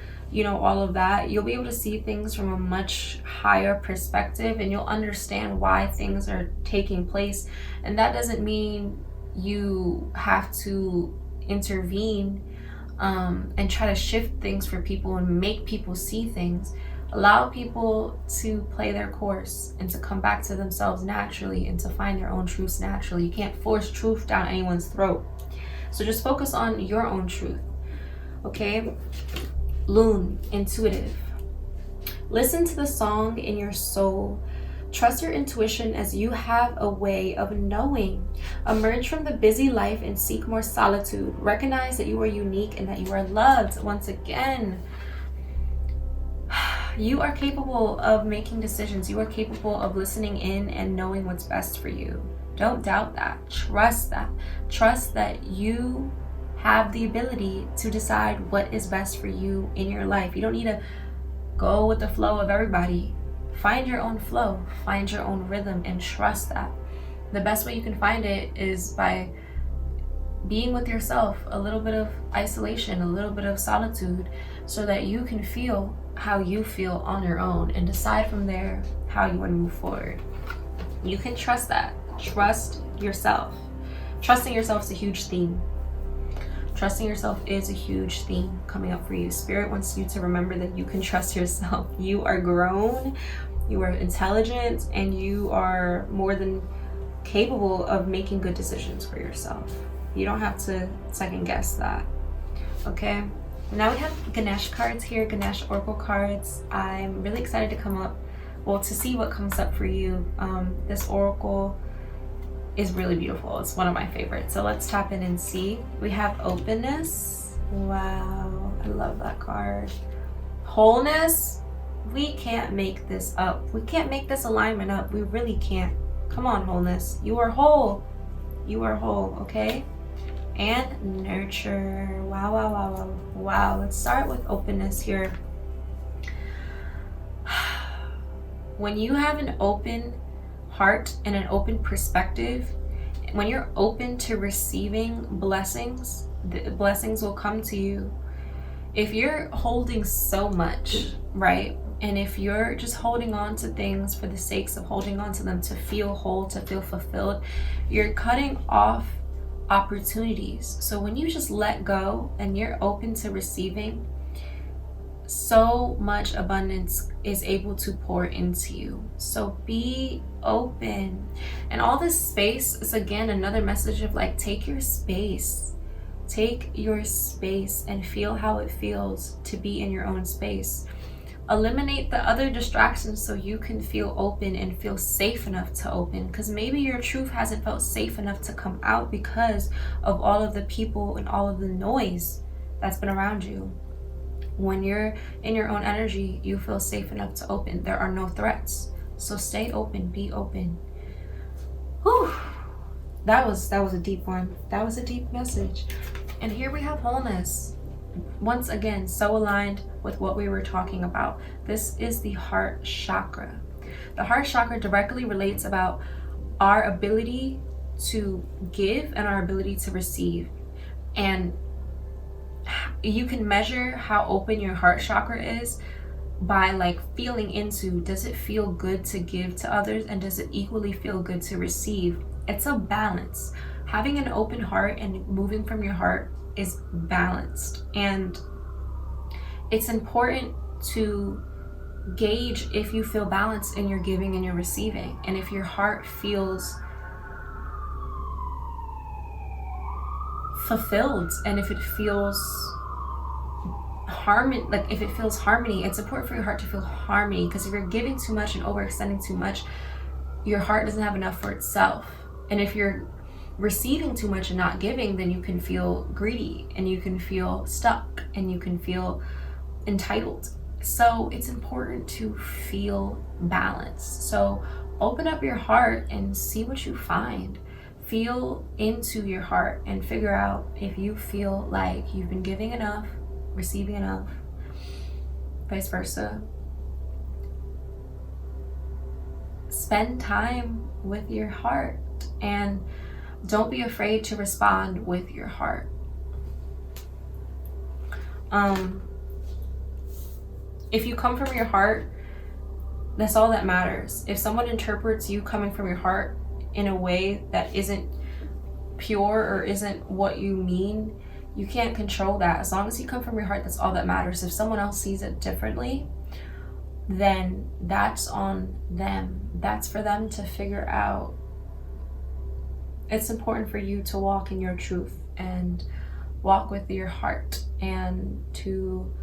all of that, you'll be able to see things from a much higher perspective, and you'll understand why things are taking place. And that doesn't mean you have to intervene and try to shift things for people and make people see things. Allow people to play their course and to come back to themselves naturally and to find their own truths naturally. You can't force truth down anyone's throat. So just focus on your own truth. Okay? Loon, intuitive. Listen to the song in your soul. Trust your intuition as you have a way of knowing. Emerge from the busy life and seek more solitude. Recognize that you are unique and that you are loved. Once again, you are capable of making decisions. You are capable of listening in and knowing what's best for you. Don't doubt that. Trust that. Trust that you have the ability to decide what is best for you in your life. You don't need to go with the flow of everybody. Find your own flow. Find your own rhythm and trust that. The best way you can find it is by being with yourself, a little bit of isolation, a little bit of solitude, so that you can feel how you feel on your own and decide from there how you want to move forward. You can trust that. Trust yourself. Trusting yourself is a huge theme. Trusting yourself is a huge theme coming up for you. Spirit wants you to remember that you can trust yourself. You are grown, you are intelligent, and you are more than capable of making good decisions for yourself. You don't have to second guess that. Okay? Now we have Ganesh cards here, Ganesh Oracle cards. I'm really excited to see what comes up for you. This Oracle is really beautiful. It's one of my favorites. So let's tap in and see. We have openness. Wow, I love that card. Wholeness. We can't make this up. We can't make this alignment up. We really can't. Come on, wholeness. You are whole. You are whole, okay? And nurture. Wow, wow, wow, wow. Wow, let's start with openness here. When you have an open heart and an open perspective, when you're open to receiving blessings, the blessings will come to you. If you're holding so much, right? And if you're just holding on to things for the sakes of holding on to them to feel whole, to feel fulfilled, you're cutting off opportunities. So when you just let go and you're open to receiving, so much abundance is able to pour into you. So be open. And all this space is, again, another message of like, take your space. Take your space and feel how it feels to be in your own space. Eliminate the other distractions so you can feel open and feel safe enough to open, because maybe your truth hasn't felt safe enough to come out because of all of the people and all of the noise that's been around you. When you're in your own energy, you feel safe enough to open. There are no threats. So stay open, be open. Whew. That was a deep one. That was a deep message. And here we have wholeness. Once again, so aligned with what we were talking about. This is the heart chakra. The heart chakra directly relates about our ability to give and our ability to receive. And you can measure how open your heart chakra is by like feeling into, does it feel good to give to others, and does it equally feel good to receive? It's a balance. Having an open heart and moving from your heart is balanced, and it's important to gauge if you feel balanced in your giving and your receiving, and if your heart feels fulfilled, and if it feels harmony, like if it feels harmony. It's important for your heart to feel harmony, because if you're giving too much and overextending too much, your heart doesn't have enough for itself. And if you're receiving too much and not giving, then you can feel greedy, and you can feel stuck, and you can feel entitled. So it's important to feel balanced. So open up your heart and see what you find. Feel into your heart and figure out if you feel like you've been giving enough, receiving enough, vice versa. Spend time with your heart, and don't be afraid to respond with your heart. If you come from your heart, that's all that matters. If someone interprets you coming from your heart in a way that isn't pure or isn't what you mean, you can't control that. As long as you come from your heart, that's all that matters. If someone else sees it differently, then that's on them. That's for them to figure out. It's important for you to walk in your truth and walk with your heart, and to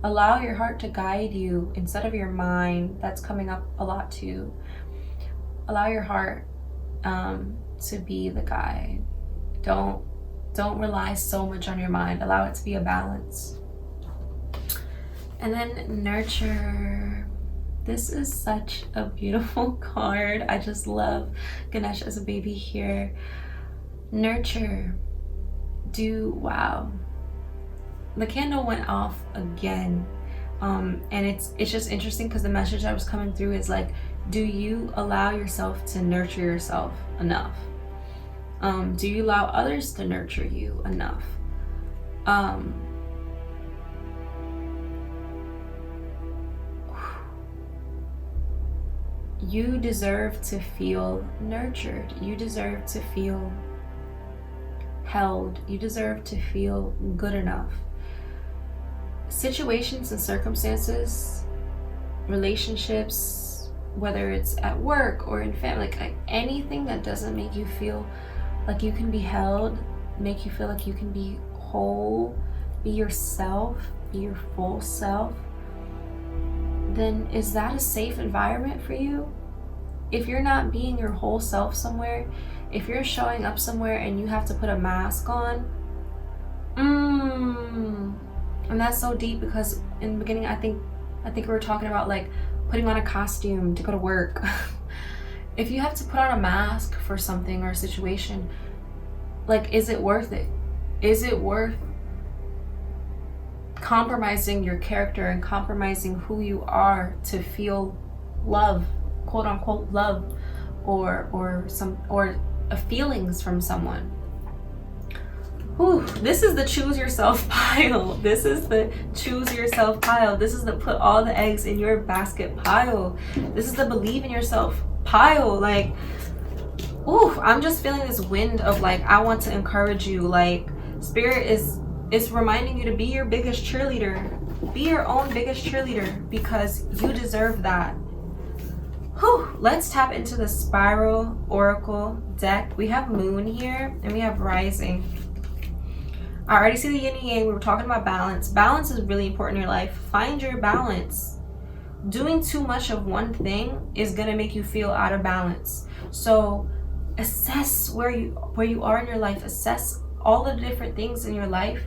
allow your heart to guide you instead of your mind. That's coming up a lot too. Allow your heart to be the guide. Don't rely so much on your mind. Allow it to be a balance. And then nurture. This is such a beautiful card. I just love Ganesh as a baby here. Nurture. Wow. The candle went off again. And it's just interesting because the message that was coming through is like, do you allow yourself to nurture yourself enough? Do you allow others to nurture you enough? You deserve to feel nurtured. You deserve to feel held. You deserve to feel good enough. Situations and circumstances, relationships, whether it's at work or in family, like anything that doesn't make you feel like you can be held, make you feel like you can be whole, be yourself, be your full self, then is that a safe environment for you? If you're not being your whole self somewhere, if you're showing up somewhere and you have to put a mask on, and that's so deep, because in the beginning I think we were talking about like putting on a costume to go to work. if you have to put on a mask for something or a situation, like, is it worth it? Is it worth compromising your character and compromising who you are to feel love, quote unquote love, or feelings from someone? Whew, this is the choose yourself pile. This is the choose yourself pile. This is the put all the eggs in your basket pile. This is the believe in yourself pile. Like, ooh, I'm just feeling this wind of like, I want to encourage you. Like, Spirit is reminding you to be your biggest cheerleader. Be your own biggest cheerleader, because you deserve that. Whew, let's tap into the Spiral Oracle deck. We have Moon here and we have Rising. I already see the yin and yang. We were talking about balance. Balance is really important in your life. Find your balance. Doing too much of one thing is gonna make you feel out of balance. So assess where you are in your life. Assess all the different things in your life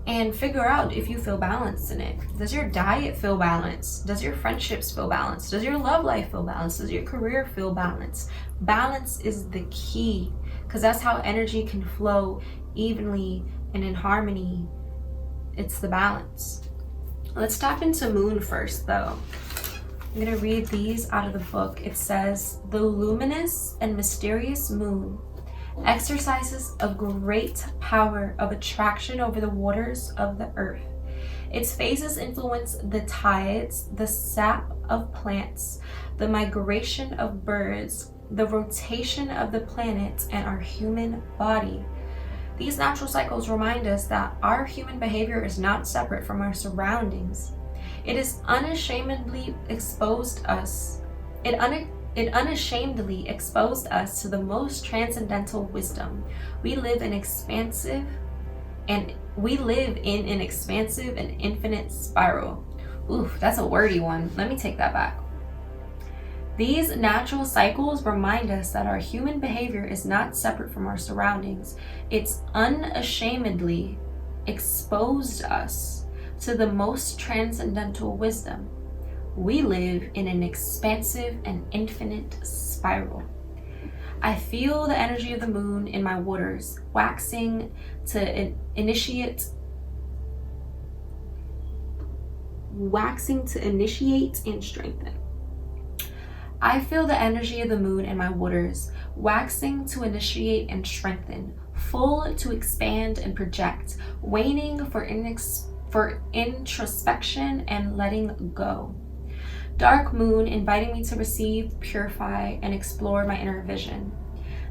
and figure out if you feel balanced in it. Does your diet feel balanced? Does your friendships feel balanced? Does your love life feel balanced? Does your career feel balanced? Balance is the key, because that's how energy can flow evenly and in harmony. It's the balance. Let's tap into Moon first though. I'm gonna read these out of the book. It says, the luminous and mysterious moon exercises a great power of attraction over the waters of the earth. Its phases influence the tides, the sap of plants, the migration of birds, the rotation of the planets, and our human body. These natural cycles remind us that our human behavior is not separate from our surroundings. It unashamedly exposed us to the most transcendental wisdom. We live in an expansive and infinite spiral. Oof, that's a wordy one. Let me take that back. These natural cycles remind us that our human behavior is not separate from our surroundings. It's unashamedly exposed us to the most transcendental wisdom. We live in an expansive and infinite spiral. I feel the energy of the moon in my waters, waxing to initiate and strengthen. I feel the energy of the moon in my waters, waxing to initiate and strengthen, full to expand and project, waning for introspection and letting go. Dark moon inviting me to receive, purify, and explore my inner vision.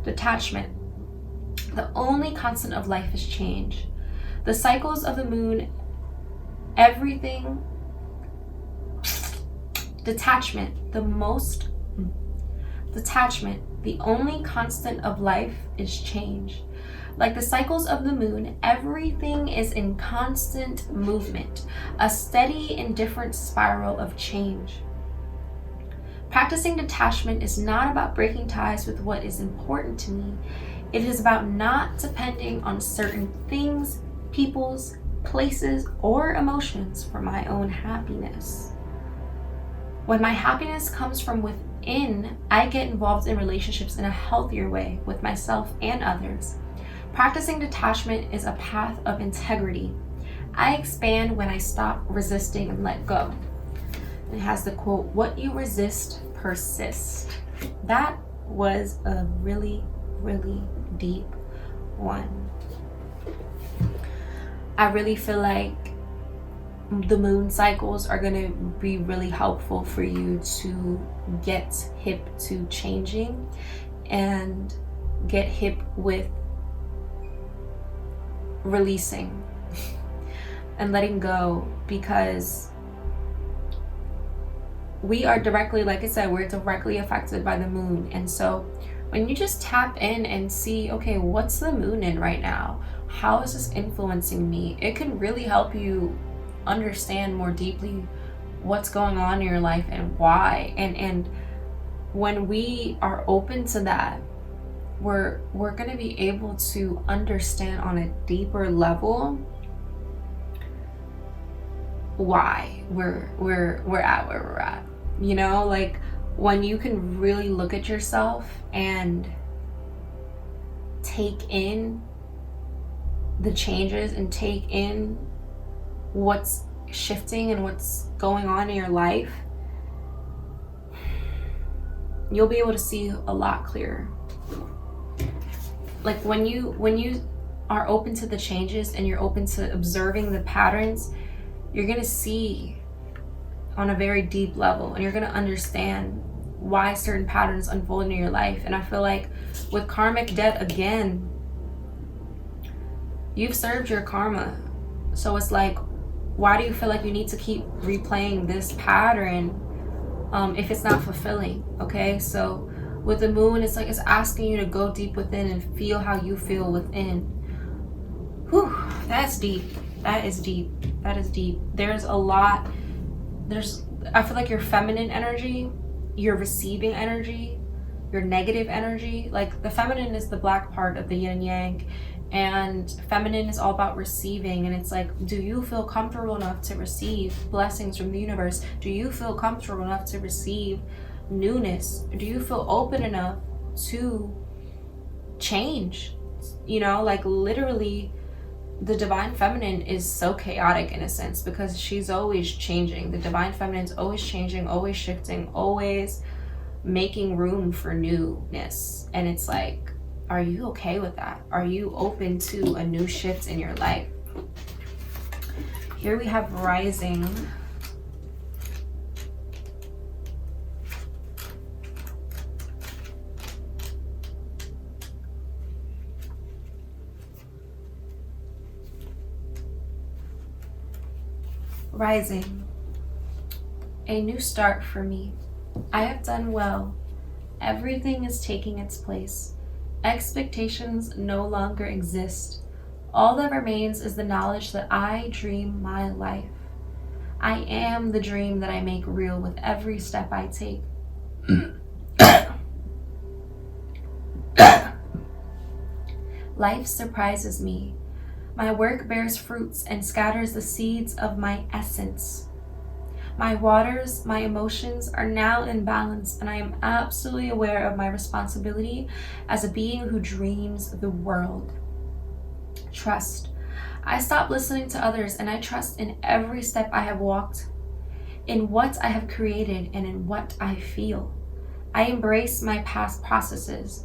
Detachment. The only constant of life is change. The cycles of the moon, everything. Detachment. The only constant of life is change. Like the cycles of the moon, everything is in constant movement, a steady, indifferent spiral of change. Practicing detachment is not about breaking ties with what is important to me. It is about not depending on certain things, peoples, places, or emotions for my own happiness. When my happiness comes from within, I get involved in relationships in a healthier way with myself and others. Practicing detachment is a path of integrity. I expand when I stop resisting and let go. It has the quote, "What you resist persists." That was a really, really deep one. I really feel like the moon cycles are going to be really helpful for you to get hip to changing and get hip with releasing and letting go, because we are directly, like I said, we're directly affected by the moon. And so when you just tap in and see, okay, what's the moon in right now? How is this influencing me? It can really help you understand more deeply what's going on in your life and why. And when we are open to that, we're going to be able to understand on a deeper level why we're at where we're at. You know, like when you can really look at yourself and take in the changes and take in what's shifting and what's going on in your life, you'll be able to see a lot clearer. Like when you are open to the changes and you're open to observing the patterns, you're gonna see on a very deep level, and you're gonna understand why certain patterns unfold in your life. And I feel like with karmic debt, again, you've served your karma. So it's like, why do you feel like you need to keep replaying this pattern if it's not fulfilling? Okay, so with the moon, it's like it's asking you to go deep within and feel how you feel within. Whew, that's deep. That is deep. That is deep. There's a lot. I feel like your feminine energy, your receiving energy, your negative energy, like the feminine is the black part of the yin and yang, and feminine is all about receiving. And it's like, do you feel comfortable enough to receive blessings from the universe? Do you feel comfortable enough to receive newness? Do you feel open enough to change? You know, like literally the divine feminine is so chaotic in a sense because she's always changing. The divine feminine is always changing, always shifting, always making room for newness. And it's like, are you okay with that? Are you open to a new shift in your life? Here we have rising. Rising. A new start for me. I have done well. Everything is taking its place. Expectations no longer exist. All that remains is the knowledge that I dream my life. I am the dream that I make real with every step I take. Life surprises me. My work bears fruits and scatters the seeds of my essence. My waters, my emotions are now in balance, and I am absolutely aware of my responsibility as a being who dreams the world. Trust. I stop listening to others, and I trust in every step I have walked, in what I have created, and in what I feel. I embrace my past processes.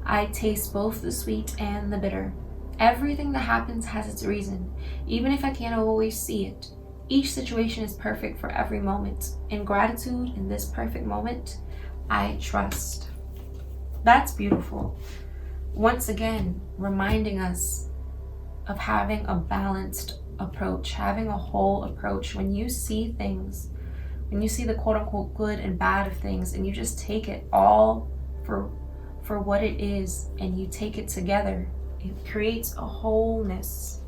I taste both the sweet and the bitter. Everything that happens has its reason, even if I can't always see it. Each situation is perfect for every moment. In gratitude, in this perfect moment, I trust. That's beautiful. Once again, reminding us of having a balanced approach, having a whole approach. When you see things, when you see the quote unquote good and bad of things, and you just take it all for what it is, and you take it together, it creates a wholeness.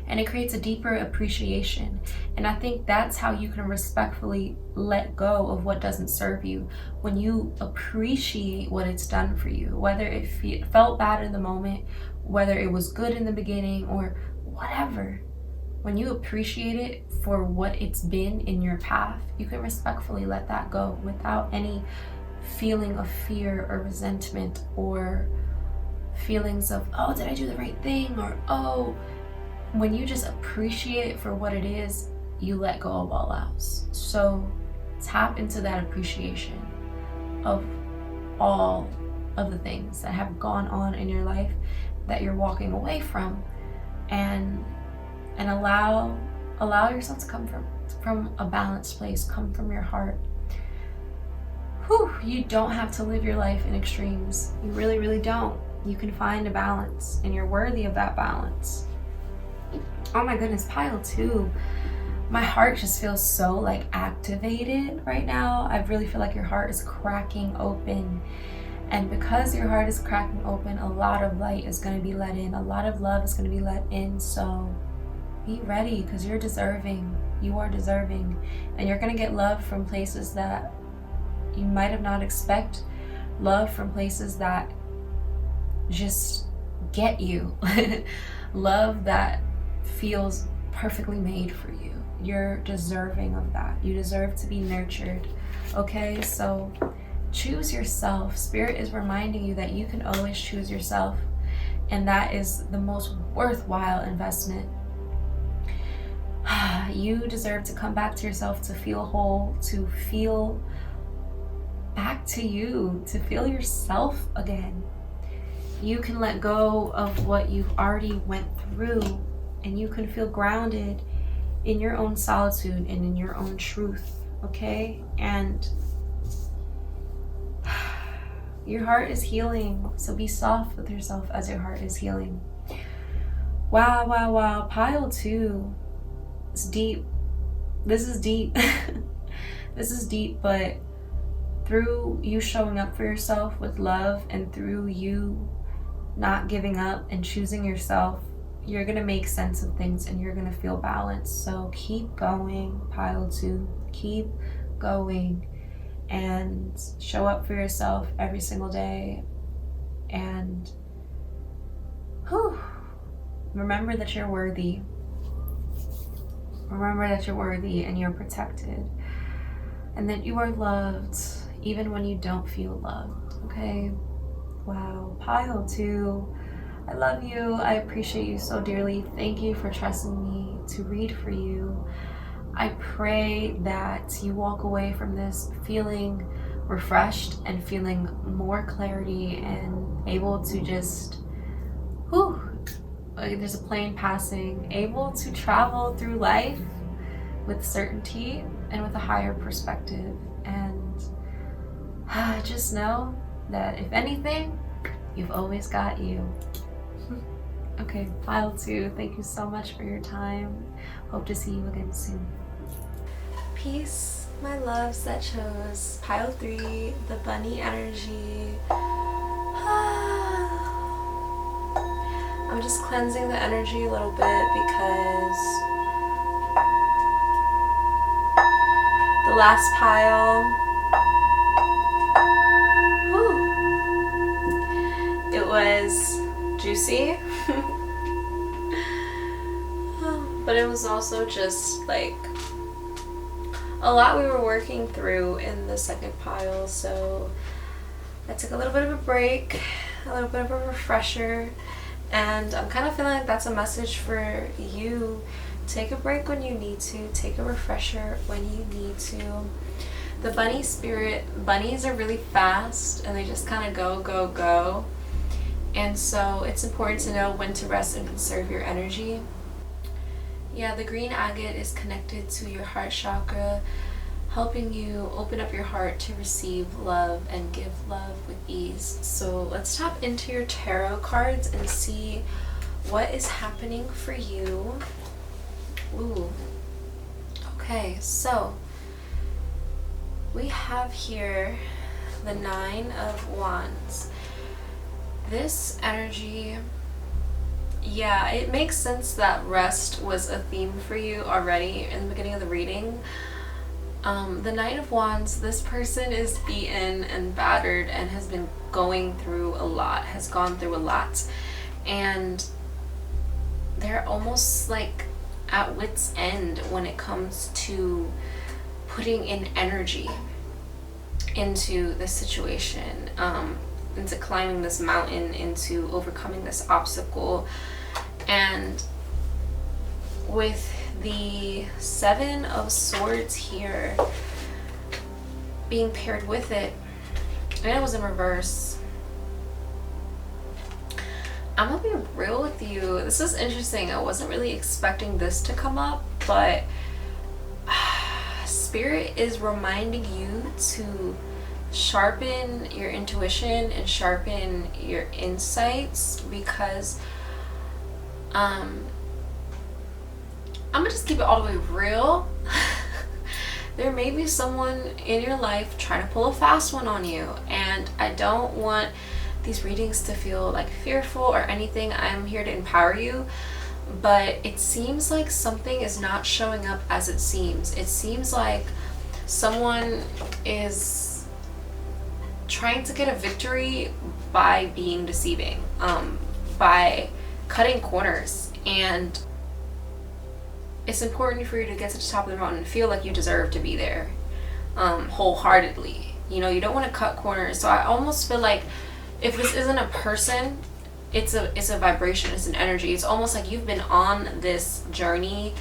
And it creates a deeper appreciation. And I think that's how you can respectfully let go of what doesn't serve you. When you appreciate what it's done for you, whether it felt bad in the moment, whether it was good in the beginning, or whatever. When you appreciate it for what it's been in your path, you can respectfully let that go without any feeling of fear or resentment, or feelings of, oh, did I do the right thing? Or, oh, when you just appreciate it for what it is, you let go of all else. So tap into that appreciation of all of the things that have gone on in your life that you're walking away from, and allow yourself to come from a balanced place, come from your heart. Whew, you don't have to live your life in extremes. You really, really don't. You can find a balance, and you're worthy of that balance. Oh my goodness, pile 2. My heart just feels so like activated right now. I really feel like your heart is cracking open. And because your heart is cracking open, a lot of light is going to be let in. A lot of love is going to be let in. So be ready, because you're deserving. You are deserving. And you're going to get love from places that you might have not expect. Love from places that just get you. Love that feels perfectly made for you. You're deserving of that. You deserve to be nurtured Okay, so choose yourself. Spirit is reminding you that you can always choose yourself, and that is the most worthwhile investment. You deserve to come back to yourself, to feel whole, to feel back to you, to feel yourself again. You can let go of what you've already went through, and you can feel grounded in your own solitude and in your own truth, okay? And your heart is healing, so be soft with yourself as your heart is healing. Wow, wow, wow. Pile 2. It's deep. This is deep. This is deep, but through you showing up for yourself with love and through you not giving up and choosing yourself, you're going to make sense of things and you're going to feel balanced. So keep going, Pile 2. Keep going and show up for yourself every single day. And remember that you're worthy. Remember that you're worthy and you're protected, and that you are loved even when you don't feel loved, okay? Wow, Pile 2, I love you. I appreciate you so dearly. Thank you for trusting me to read for you. I pray that you walk away from this feeling refreshed and feeling more clarity and able to just, like there's a plane passing, able to travel through life with certainty and with a higher perspective. And just know that if anything, you've always got you. Okay, Pile 2, thank you so much for your time. Hope to see you again soon. Peace, my loves that chose Pile 3, the bunny energy. I'm just cleansing the energy a little bit because the last pile, it was juicy, but it was also just like a lot we were working through in the second pile. So I took a little bit of a break, a little bit of a refresher. And I'm kind of feeling like that's a message for you. Take a break when you need to. Take a refresher when you need to. The bunny spirit, bunnies are really fast and they just kind of go, go, go. And so it's important to know when to rest and conserve your energy. Yeah, the green agate is connected to your heart chakra, helping you open up your heart to receive love and give love with ease. So let's tap into your tarot cards and see what is happening for you. Ooh. Okay, so we have here the 9 of Wands. This energy, yeah, it makes sense that rest was a theme for you already in the beginning of the reading. The Knight of Wands, this person is beaten and battered and has been going through a lot, has gone through a lot, and they're almost like at wit's end when it comes to putting in energy into this situation, into climbing this mountain, into overcoming this obstacle. And with the 7 of Swords here being paired with it, and it was in reverse. I'm gonna be real with you. This is interesting. I wasn't really expecting this to come up, but Spirit is reminding you to sharpen your intuition and sharpen your insights, because I'm gonna just keep it all the way real. There may be someone in your life trying to pull a fast one on you, and I don't want these readings to feel like fearful or anything. I'm here to empower you, but it seems like something is not showing up as it seems. It seems like someone is trying to get a victory by being deceiving, by cutting corners, and it's important for you to get to the top of the mountain and feel like you deserve to be there. wholeheartedly. You know, you don't want to cut corners. So I almost feel like if this isn't a person, it's a vibration, it's an energy. It's almost like you've been on this journey,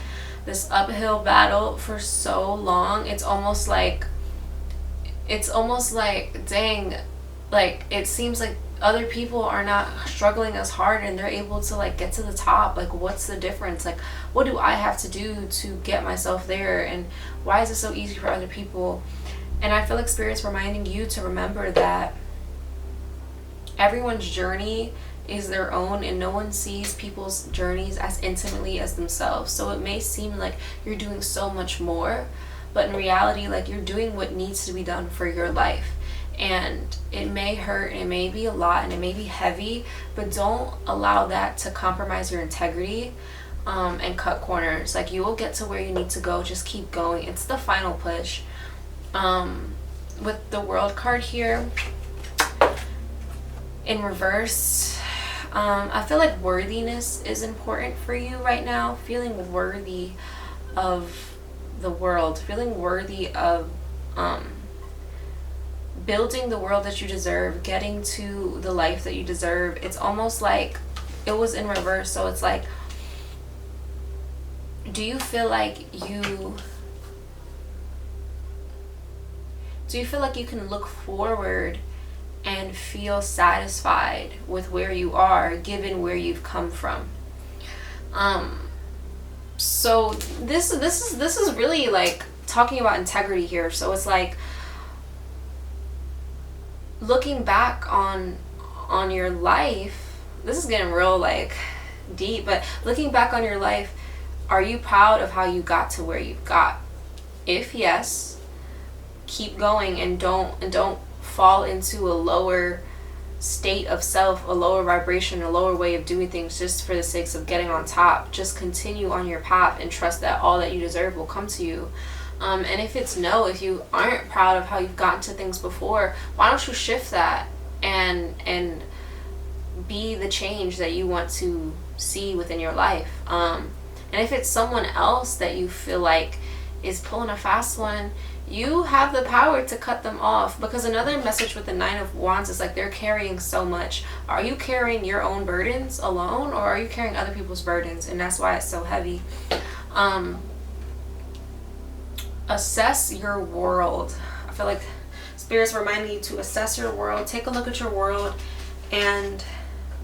this uphill battle for so long. It's almost like dang, like it seems like other people are not struggling as hard and they're able to like get to the top. Like, what's the difference? Like, what do I have to do to get myself there, and why is it so easy for other people? And I feel like Spirit's reminding you to remember that everyone's journey is their own, and no one sees people's journeys as intimately as themselves. So it may seem like you're doing so much more, but in reality, like, you're doing what needs to be done for your life. And it may hurt, and it may be a lot, and it may be heavy, but don't allow that to compromise your integrity and cut corners. Like, you will get to where you need to go. Just keep going. It's the final push. With the World card here in reverse, I feel like worthiness is important for you right now. Feeling worthy of the world, feeling worthy of building the world that you deserve, getting to the life that you deserve. It's almost like it was in reverse. So it's like, do you feel like you can look forward and feel satisfied with where you are, given where you've come from? So this is really like talking about integrity here. So it's like looking back on your life. This is getting real like deep, but looking back on your life, are you proud of how you got to where you've got? If yes, keep going, and don't fall into a lower state of self, a lower vibration, a lower way of doing things just for the sake of getting on top. Just continue on your path and trust that all that you deserve will come to you. And if it's no, if you aren't proud of how you've gotten to things before, why don't you shift that and be the change that you want to see within your life? And if it's someone else that you feel like is pulling a fast one, you have the power to cut them off. Because another message with the Nine of Wands is like they're carrying so much. Are you carrying your own burdens alone, or are you carrying other people's burdens? And that's why it's so heavy. Assess your world. I feel like Spirit's reminding you to assess your world. Take a look at your world and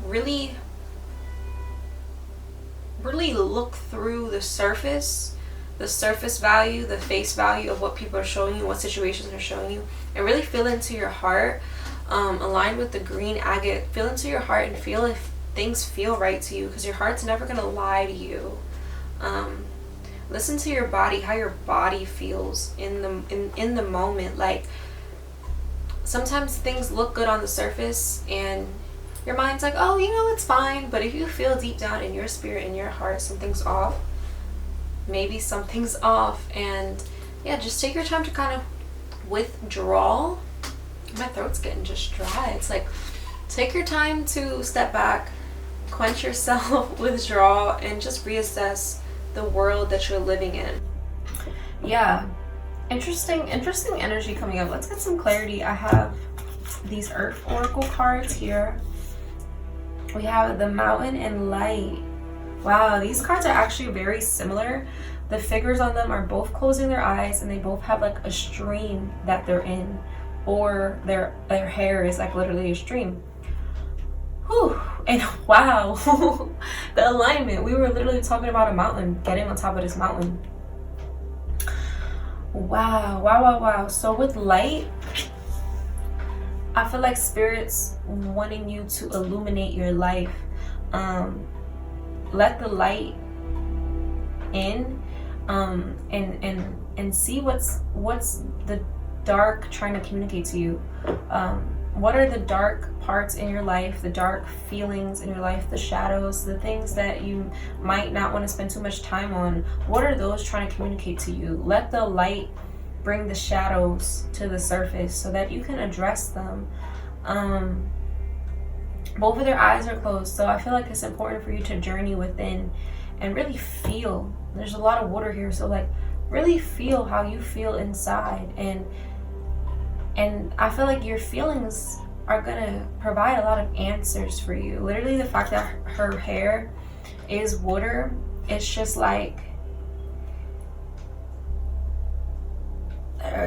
really look through the surface value, the face value of what people are showing you, what situations are showing you, and really feel into your heart. Aligned with the green agate, feel into your heart and feel if things feel right to you, because your heart's never going to lie to you. Listen to your body, how your body feels in the moment. Like, sometimes things look good on the surface and your mind's like, oh, you know, it's fine. But if you feel deep down in your spirit, in your heart, something's off, maybe something's off. And yeah, just take your time to kind of withdraw. My throat's getting just dry. It's like, take your time to step back, quench yourself, withdraw, and just reassess the world that you're living in. Yeah, interesting energy coming up. Let's get some clarity. I have these Earth Oracle cards here. We have the Mountain and Light. Wow, these cards are actually very similar. The figures on them are both closing their eyes, and they both have like a stream that they're in, or their hair is like literally a stream. Whew. And wow, the alignment. We were literally talking about a mountain, getting on top of this mountain. Wow. So with light, I feel like Spirit's wanting you to illuminate your life. Let the light in, and see what's the dark trying to communicate to you. What are the dark parts in your life, the dark feelings in your life, the shadows, the things that you might not want to spend too much time on? What are those trying to communicate to you? Let the light bring the shadows to the surface so that you can address them. Both of their eyes are closed, so I feel like it's important for you to journey within and really feel. There's a lot of water here, so like really feel how you feel inside. And I feel like your feelings are gonna provide a lot of answers for you. Literally, the fact that her hair is water, it's just like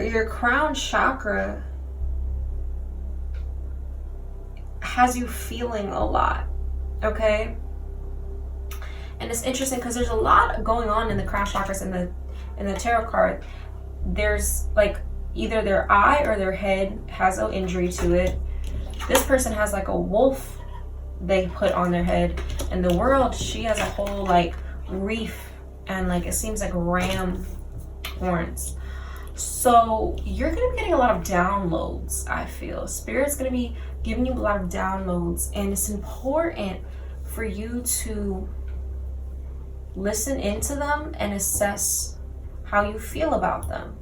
your crown chakra has you feeling a lot, okay? And it's interesting because there's a lot going on in the crown chakras in the tarot card. There's like either their eye or their head has an injury to it. This person has like a wolf they put on their head. And the world, she has a whole like reef and like it seems like ram horns. So you're gonna be getting a lot of downloads, I feel. Spirit's gonna be giving you a lot of downloads, and it's important for you to listen into them and assess how you feel about them.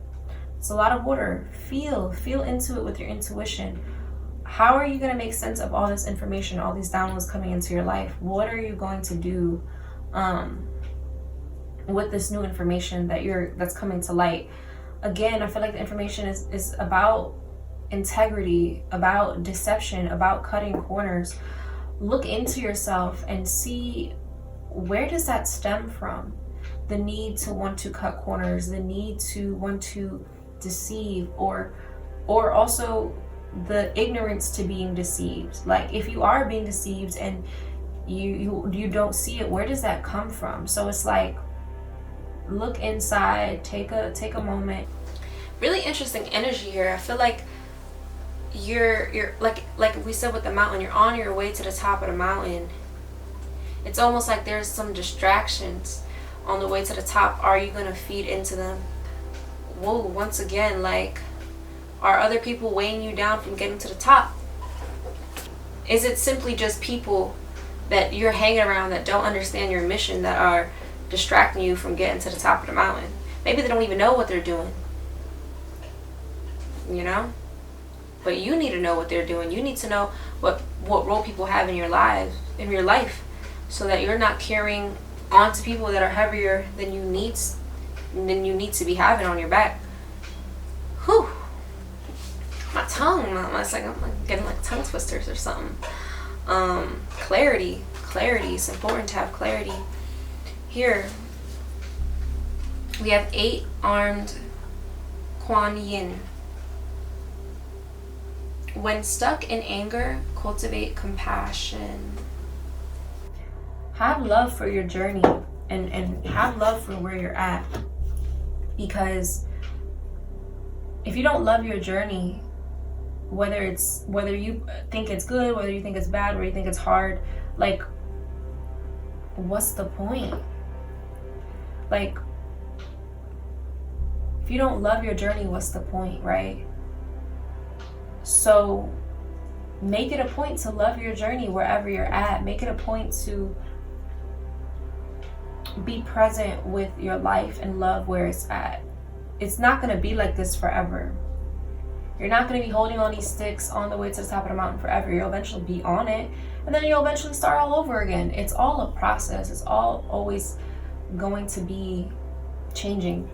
It's a lot of water. Feel into it with your intuition. How are you going to make sense of all this information, all these downloads coming into your life? What are you going to do with this new information that's coming to light? Again, I feel like the information is about integrity, about deception, about cutting corners. Look into yourself and see, where does that stem from? The need to want to cut corners, the need to want to deceive, or also the ignorance to being deceived. Like if you are being deceived and you don't see it, where does that come from? So it's like, look inside, take a moment. Really interesting energy here. I feel like you're like we said with the mountain, you're on your way to the top of the mountain. It's almost like there's some distractions on the way to the top. Are you going to feed into them? Whoa, once again, like, are other people weighing you down from getting to the top? Is it simply just people that you're hanging around that don't understand your mission that are distracting you from getting to the top of the mountain? Maybe they don't even know what they're doing, you know? But you need to know what they're doing. You need to know what role people have in your life, so that you're not carrying on to people that are heavier than you need to be having on your back. Whew. My tongue, it's like I'm like getting like tongue twisters or something. Clarity. It's important to have clarity. Here we have 8-armed Kuan Yin. When stuck in anger, cultivate compassion. Have love for your journey and have love for where you're at. Because if you don't love your journey, whether you think it's good, whether you think it's bad, whether you think it's hard, like, what's the point? Like, if you don't love your journey, what's the point, right? So make it a point to love your journey wherever you're at. Make it a point to be present with your life and love where it's at. It's not going to be like this forever. You're not going to be holding on these sticks on the way to the top of the mountain forever. You'll eventually be on it, and then you'll eventually start all over again. It's all a process. It's all always going to be changing.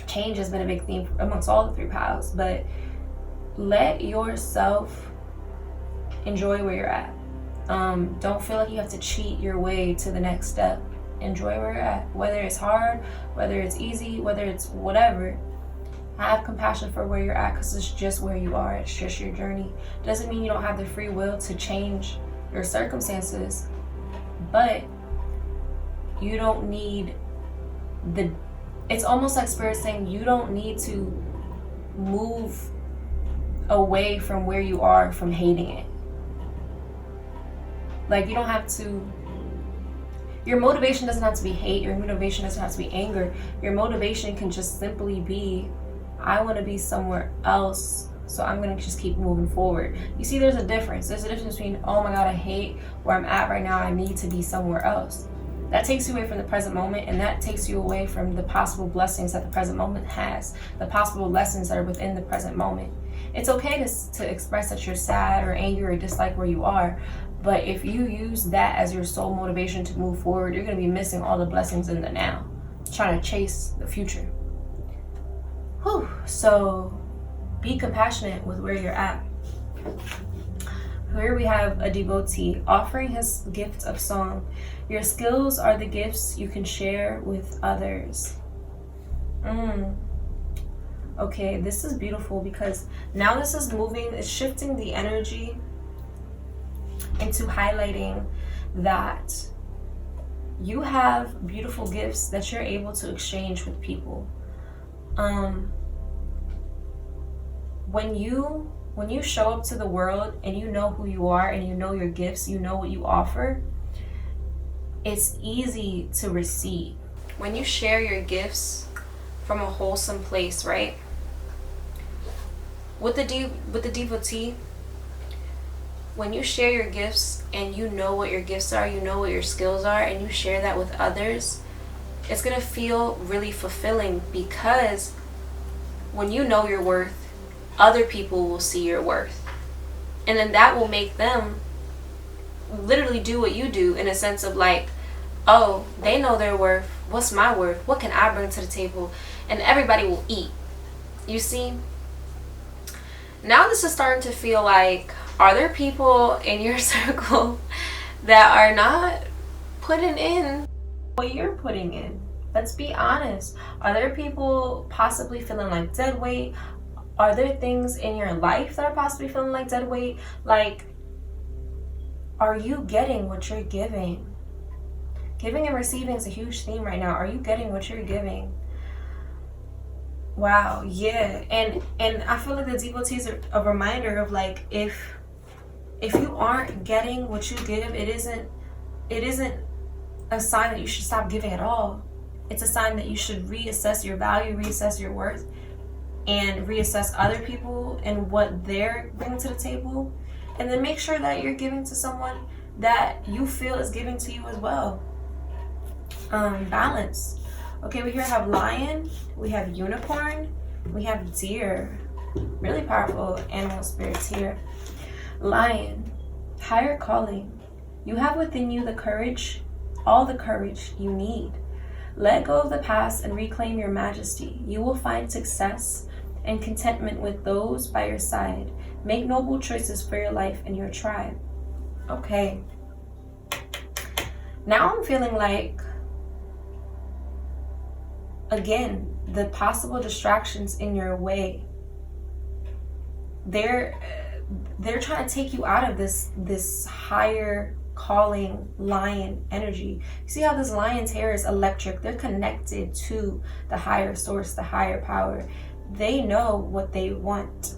Change has been a big theme amongst all the 3 paths, but let yourself enjoy where you're at. Don't feel like you have to cheat your way to the next step. Enjoy where you're at, whether it's hard, whether it's easy, whether it's whatever. Have compassion for where you're at, because it's just where you are. It's just your journey. Doesn't mean you don't have the free will to change your circumstances, but you don't need it's almost like Spirit saying you don't need to move away from where you are from hating it. Like, you don't have to, your motivation doesn't have to be hate, your motivation doesn't have to be anger. Your motivation can just simply be, I want to be somewhere else, so I'm going to just keep moving forward. You see, there's a difference. There's a difference between, oh my God, I hate where I'm at right now, I need to be somewhere else. That takes you away from the present moment, and that takes you away from the possible blessings that the present moment has, the possible lessons that are within the present moment. It's okay to express that you're sad or angry or dislike where you are, but if you use that as your sole motivation to move forward, you're going to be missing all the blessings in the now. trying to chase the future. Whew. So be compassionate with where you're at. Here we have a devotee offering his gift of song. Your skills are the gifts you can share with others. Okay, this is beautiful because now this is moving, it's shifting the energy into highlighting that you have beautiful gifts that you're able to exchange with people. When you show up to the world and you know who you are and you know your gifts, you know what you offer, it's easy to receive. When you share your gifts from a wholesome place, right? With the devotee, when you share your gifts and you know what your gifts are, you know what your skills are, and you share that with others, it's gonna feel really fulfilling, because when you know your worth, other people will see your worth. And then that will make them literally do what you do, in a sense of like, oh, they know their worth. What's my worth? What can I bring to the table? And everybody will eat. You see? Now this is starting to feel like, are there people in your circle that are not putting in what you're putting in? Let's be honest. Are there people possibly feeling like dead weight? Are there things in your life that are possibly feeling like dead weight? Like, are you getting what you're giving? Giving and receiving is a huge theme right now. Are you getting what you're giving? Wow, yeah. And I feel like the devotees are a reminder of like, if you aren't getting what you give, it isn't a sign that you should stop giving at all. It's a sign that you should reassess your value, reassess your worth, and reassess other people and what they're bringing to the table, and then make sure that you're giving to someone that you feel is giving to you as well. Balance. Okay, we here have lion, we have unicorn, we have deer. Really powerful animal spirits here. Lion, higher calling. You have within you the courage, all the courage you need. Let go of the past and reclaim your majesty. You will find success and contentment with those by your side. Make noble choices for your life and your tribe. Okay. Now I'm feeling like, again, the possible distractions in your way, they're trying to take you out of this higher calling lion energy. You see how this lion's hair is electric? They're connected to the higher source, the higher power. They know what they want.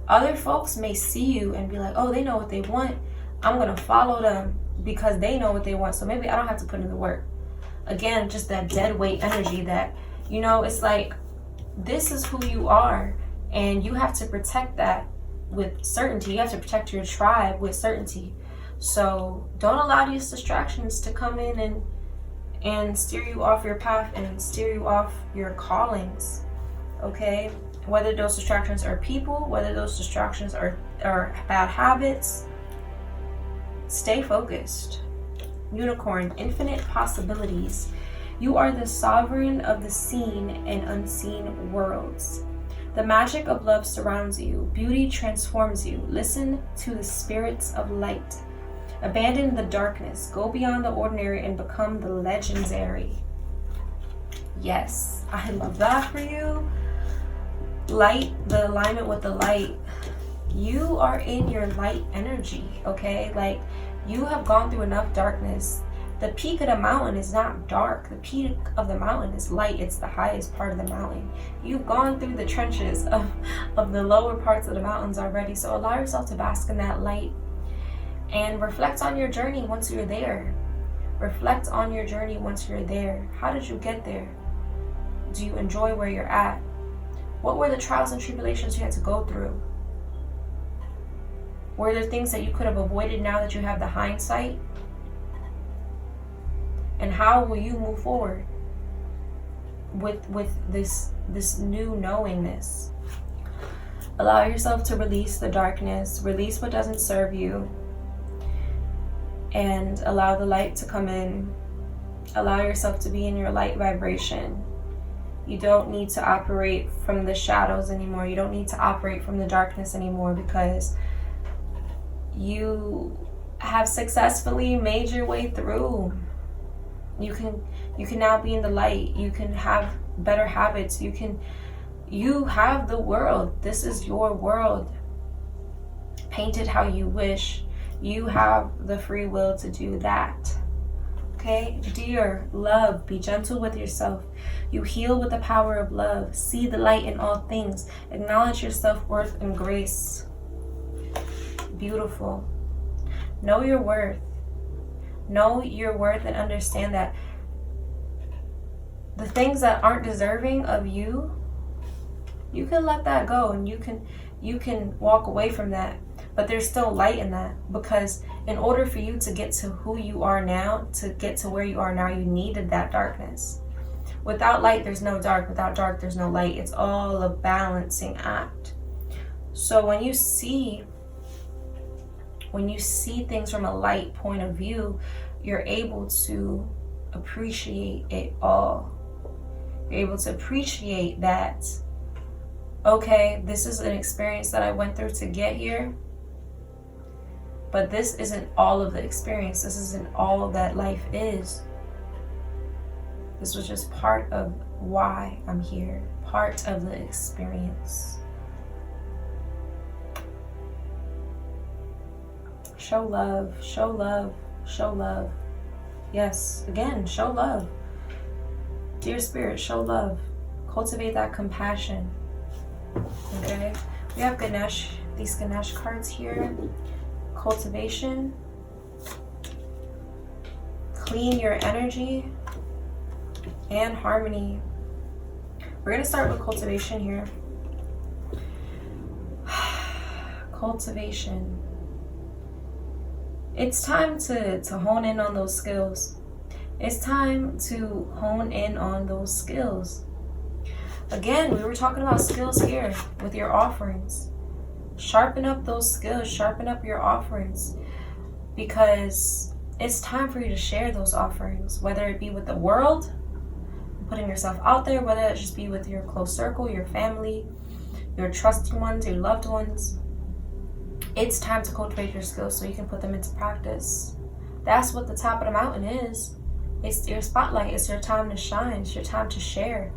Other folks may see you and be like, oh, they know what they want. I'm going to follow them because they know what they want. So maybe I don't have to put in the work. Again, just that dead weight energy that, it's like, this is who you are. And you have to protect that with certainty. You have to protect your tribe with certainty. So don't allow these distractions to come in and steer you off your path and steer you off your callings. Okay? Whether those distractions are people, whether those distractions are bad habits, stay focused. Unicorn, infinite possibilities. You are the sovereign of the seen and unseen worlds. The magic of love surrounds you. Beauty transforms you. Listen to the spirits of light. Abandon the darkness. Go beyond the ordinary and become the legendary. Yes, I love that for you. Light, the alignment with the light. You are in your light energy, okay? Like, you have gone through enough darkness. The peak of the mountain is not dark. The peak of the mountain is light. It's the highest part of the mountain. You've gone through the trenches of the lower parts of the mountains already. So allow yourself to bask in that light and reflect on your journey once you're there. Reflect on your journey once you're there. How did you get there? Do you enjoy where you're at? What were the trials and tribulations you had to go through? Were there things that you could have avoided now that you have the hindsight? And how will you move forward with this new knowingness? Allow yourself to release the darkness, release what doesn't serve you, and allow the light to come in Allow yourself to be in your light vibration. You don't need to operate from the shadows anymore. You don't need to operate from the darkness anymore, because you have successfully made your way through. You can now be in the light. You can have better habits. You have the world. This is your world. Paint it how you wish. You have the free will to do that. Okay? Dear love, be gentle with yourself. You heal with the power of love. See the light in all things. Acknowledge your self-worth and grace. Beautiful. Know your worth. Know your worth and understand that the things that aren't deserving of you, you can let that go, and you can walk away from that. But there's still light in that, because in order for you to get to who you are now, to get to where you are now, you needed that darkness. Without light, there's no dark. Without dark, there's no light. It's all a balancing act. So when you see things from a light point of view, you're able to appreciate it all. You're able to appreciate that, okay, this is an experience that I went through to get here, but this isn't all of the experience. This isn't all that life is. This was just part of why I'm here, part of the experience. Show love, show love, show love. Yes, again, show love. Dear Spirit, show love. Cultivate that compassion. Okay? We have Ganesh, these Ganesh cards here. Cultivation. Clean your energy. And harmony. We're going to start with cultivation here. Cultivation. It's time to hone in on those skills. It's time to hone in on those skills. Again, we were talking about skills here with your offerings. Sharpen up those skills, sharpen up your offerings, because it's time for you to share those offerings, whether it be with the world, putting yourself out there, whether it just be with your close circle, your family, your trusted ones, your loved ones. It's time to cultivate your skills so you can put them into practice. That's what the top of the mountain is. It's your spotlight. It's your time to shine. It's your time to share.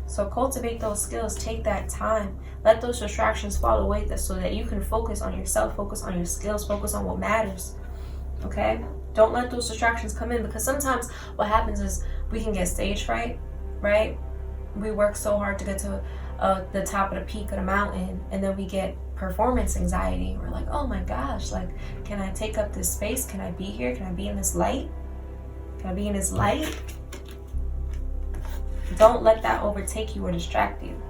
So cultivate those skills. Take that time. Let those distractions fall away so that you can focus on yourself, focus on your skills, focus on what matters. Okay? Don't let those distractions come in, because sometimes what happens is we can get stage fright, right? We work so hard to get to the top of the peak of the mountain, and then we get performance anxiety. We're like, oh my gosh, like, can I take up this space? Can I be here? Can I be in this light? Can I be in this light? Don't let that overtake you or distract you.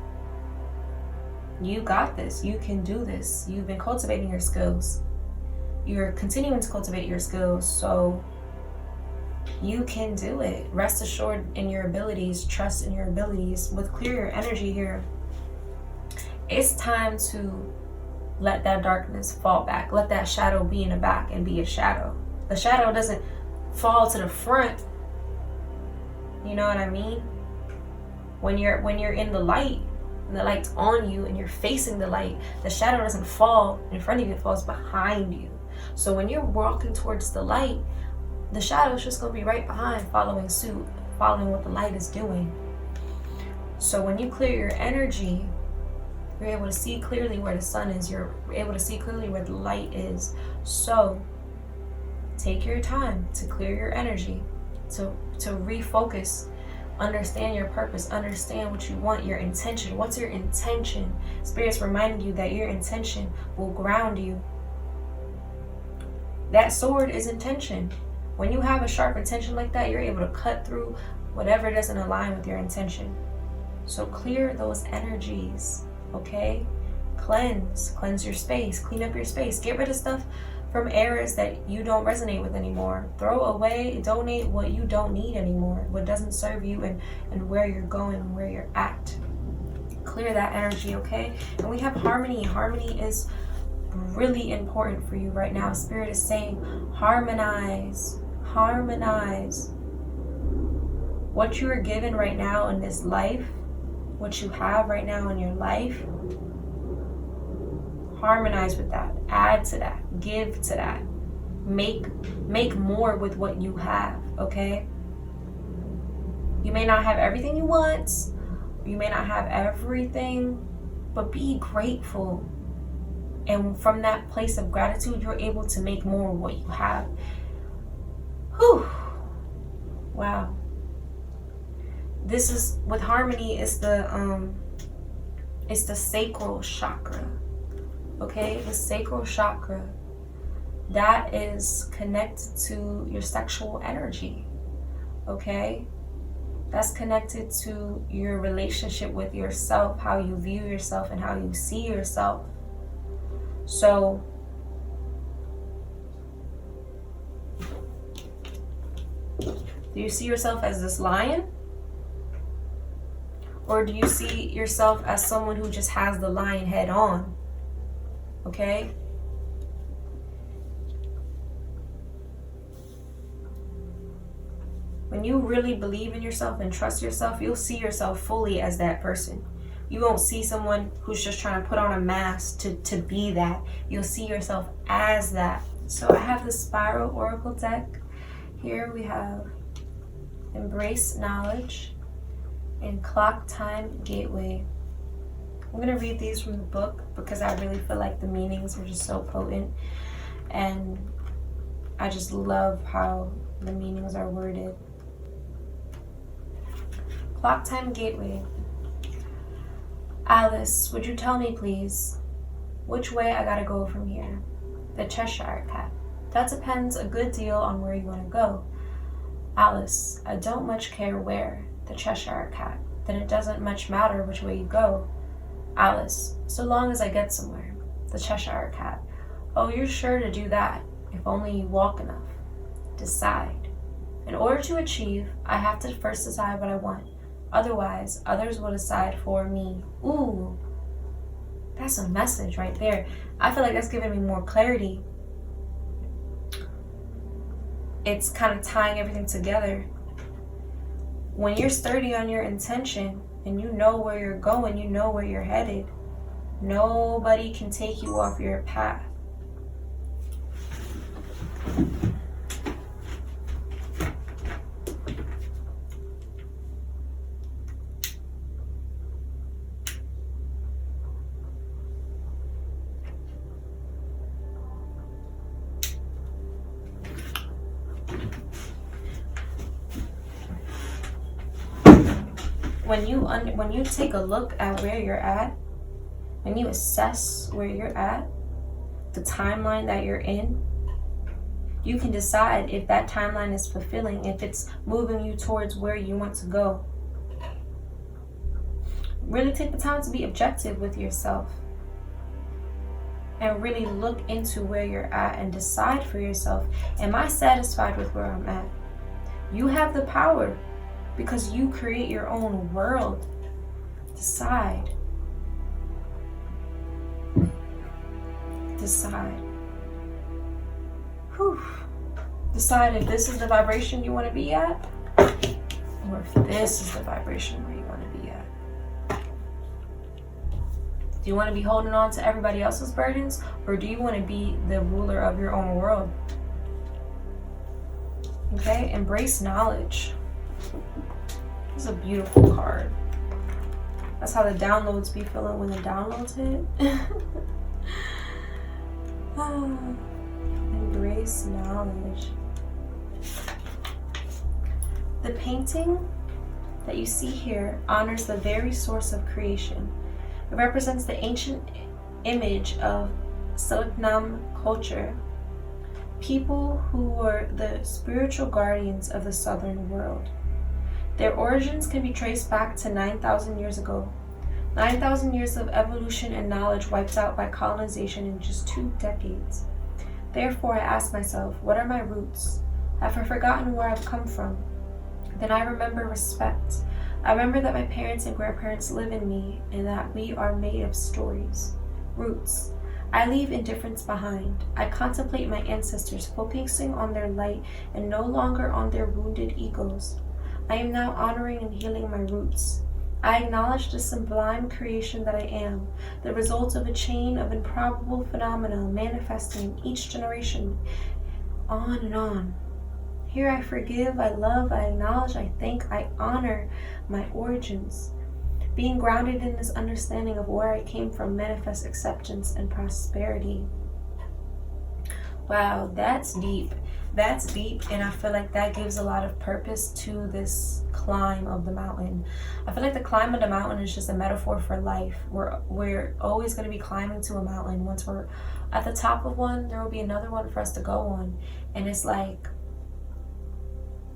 You got this. You can do this. You've been cultivating your skills. You're continuing to cultivate your skills, so you can do it. Rest assured in your abilities. Trust in your abilities. With clear energy here, it's time to let that darkness fall back. Let that shadow be in the back and be a shadow. The shadow doesn't fall to the front. You know what I mean? When you're in the light, and the light's on you and you're facing the light, the shadow doesn't fall in front of you, it falls behind you. So when you're walking towards the light, the shadow's just going to be right behind, following suit, following what the light is doing. So when you clear your energy, you're able to see clearly where the sun is. You're able to see clearly where the light is. So take your time to clear your energy, to refocus. Understand your purpose. Understand what you want, your intention. What's your intention? Spirit's reminding you that your intention will ground you. That sword is intention. When you have a sharp intention like that, you're able to cut through whatever doesn't align with your intention. So clear those energies, okay? Cleanse your space. Clean up your space. Get rid of stuff from eras that you don't resonate with anymore. Throw away, donate what you don't need anymore, what doesn't serve you and where you're going and where you're at. Clear that energy, okay? And we have harmony. Harmony is really important for you right now. Spirit is saying harmonize, harmonize. what you are given right now in this life, what you have right now in your life, harmonize with that, add to that, give to that, make more with what you have, okay? You may not have everything you want, you may not have everything, but be grateful. And from that place of gratitude, you're able to make more of what you have. Whew. Wow. This is, with harmony, it's the sacral chakra. Okay? The sacral chakra. That is connected to your sexual energy. Okay? That's connected to your relationship with yourself, how you view yourself and how you see yourself. So, do you see yourself as this lion? Or do you see yourself as someone who just has the lion head on? Okay? When you really believe in yourself and trust yourself, you'll see yourself fully as that person. You won't see someone who's just trying to put on a mask to be that. You'll see yourself as that. So I have the Spiral Oracle deck. Here we have Embrace Knowledge and Clock Time Gateway. I'm going to read these from the book because I really feel like the meanings are just so potent. And I just love how the meanings are worded. Clock Time Gateway. Alice, would you tell me, please, which way I gotta go from here? The Cheshire Cat. That depends a good deal on where you want to go. Alice, I don't much care where. The Cheshire Cat. Then it doesn't much matter which way you go. Alice, so long as I get somewhere. The Cheshire Cat. Oh, you're sure to do that, if only you walk enough. Decide. In order to achieve, I have to first decide what I want. Otherwise, others will decide for me. Ooh, that's a message right there. I feel like that's giving me more clarity. It's kind of tying everything together. When you're sturdy on your intention and you know where you're going, you know where you're headed, nobody can take you off your path. When you take a look at where you're at, when you assess where you're at, the timeline that you're in, you can decide if that timeline is fulfilling, if it's moving you towards where you want to go. Really take the time to be objective with yourself and really look into where you're at and decide for yourself, am I satisfied with where I'm at? You have the power because you create your own world. Decide. Decide. Whew. Decide if this is the vibration you want to be at, or if this is the vibration where you want to be at. Do you want to be holding on to everybody else's burdens, or do you want to be the ruler of your own world? Okay, embrace knowledge. This is a beautiful card. That's how the downloads be feeling when the downloads hit. Embrace knowledge. The painting that you see here honors the very source of creation. It represents the ancient image of Selknam culture, people who were the spiritual guardians of the southern world. Their origins can be traced back to 9,000 years ago. 9,000 years of evolution and knowledge wiped out by colonization in just 2 decades. Therefore, I ask myself, what are my roots? Have I forgotten where I've come from? Then I remember respect. I remember that my parents and grandparents live in me and that we are made of stories. Roots. I leave indifference behind. I contemplate my ancestors, focusing on their light and no longer on their wounded egos. I am now honoring and healing my roots. I acknowledge the sublime creation that I am, the result of a chain of improbable phenomena manifesting each generation, on and on. Here I forgive, I love, I acknowledge, I thank, I honor my origins. Being grounded in this understanding of where I came from manifests acceptance and prosperity. Wow, that's deep. That's deep, and I feel like that gives a lot of purpose to this climb of the mountain. I feel like the climb of the mountain is just a metaphor for life. We're always going to be climbing to a mountain. Once we're at the top of one, there will be another one for us to go on. And it's like,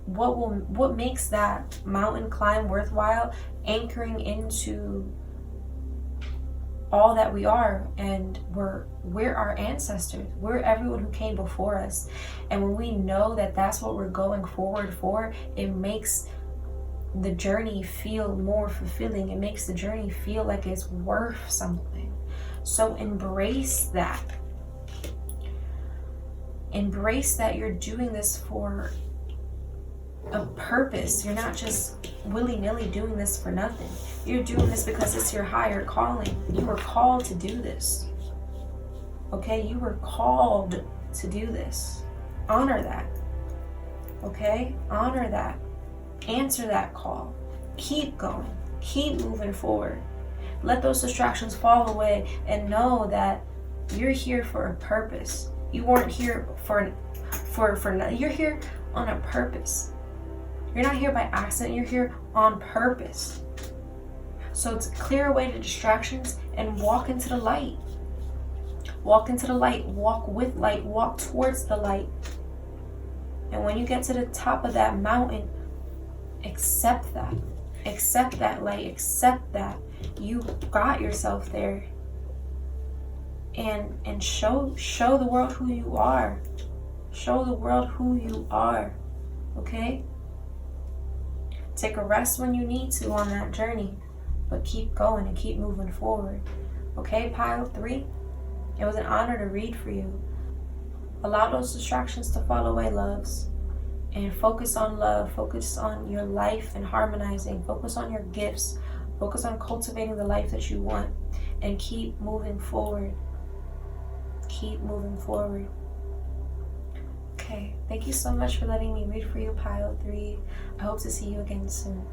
what makes that mountain climb worthwhile? Anchoring into all that we are, and we're our ancestors. We're everyone who came before us. And when we know that that's what we're going forward for, it makes the journey feel more fulfilling. It makes the journey feel like it's worth something. So embrace that. Embrace that you're doing this for a purpose. You're not just willy-nilly doing this for nothing. You're doing this because it's your higher calling. You were called to do this. Okay? You were called to do this. Honor that. Okay? Honor that. Answer that call. Keep going. Keep moving forward. Let those distractions fall away and know that you're here for a purpose. You weren't here for you're here on a purpose. You're not here by accident. You're here on purpose. So to clear away the distractions and walk into the light. Walk into the light. Walk with light. Walk towards the light. And when you get to the top of that mountain, accept that. Accept that light. Accept that you got yourself there. And show the world who you are. Show the world who you are. Okay? Take a rest when you need to on that journey, but keep going and keep moving forward. Okay, pile 3? It was an honor to read for you. Allow those distractions to fall away, loves, and focus on love. Focus on your life and harmonizing. Focus on your gifts. Focus on cultivating the life that you want, and keep moving forward. Keep moving forward. Okay, thank you so much for letting me read for you, pile 3. I hope to see you again soon.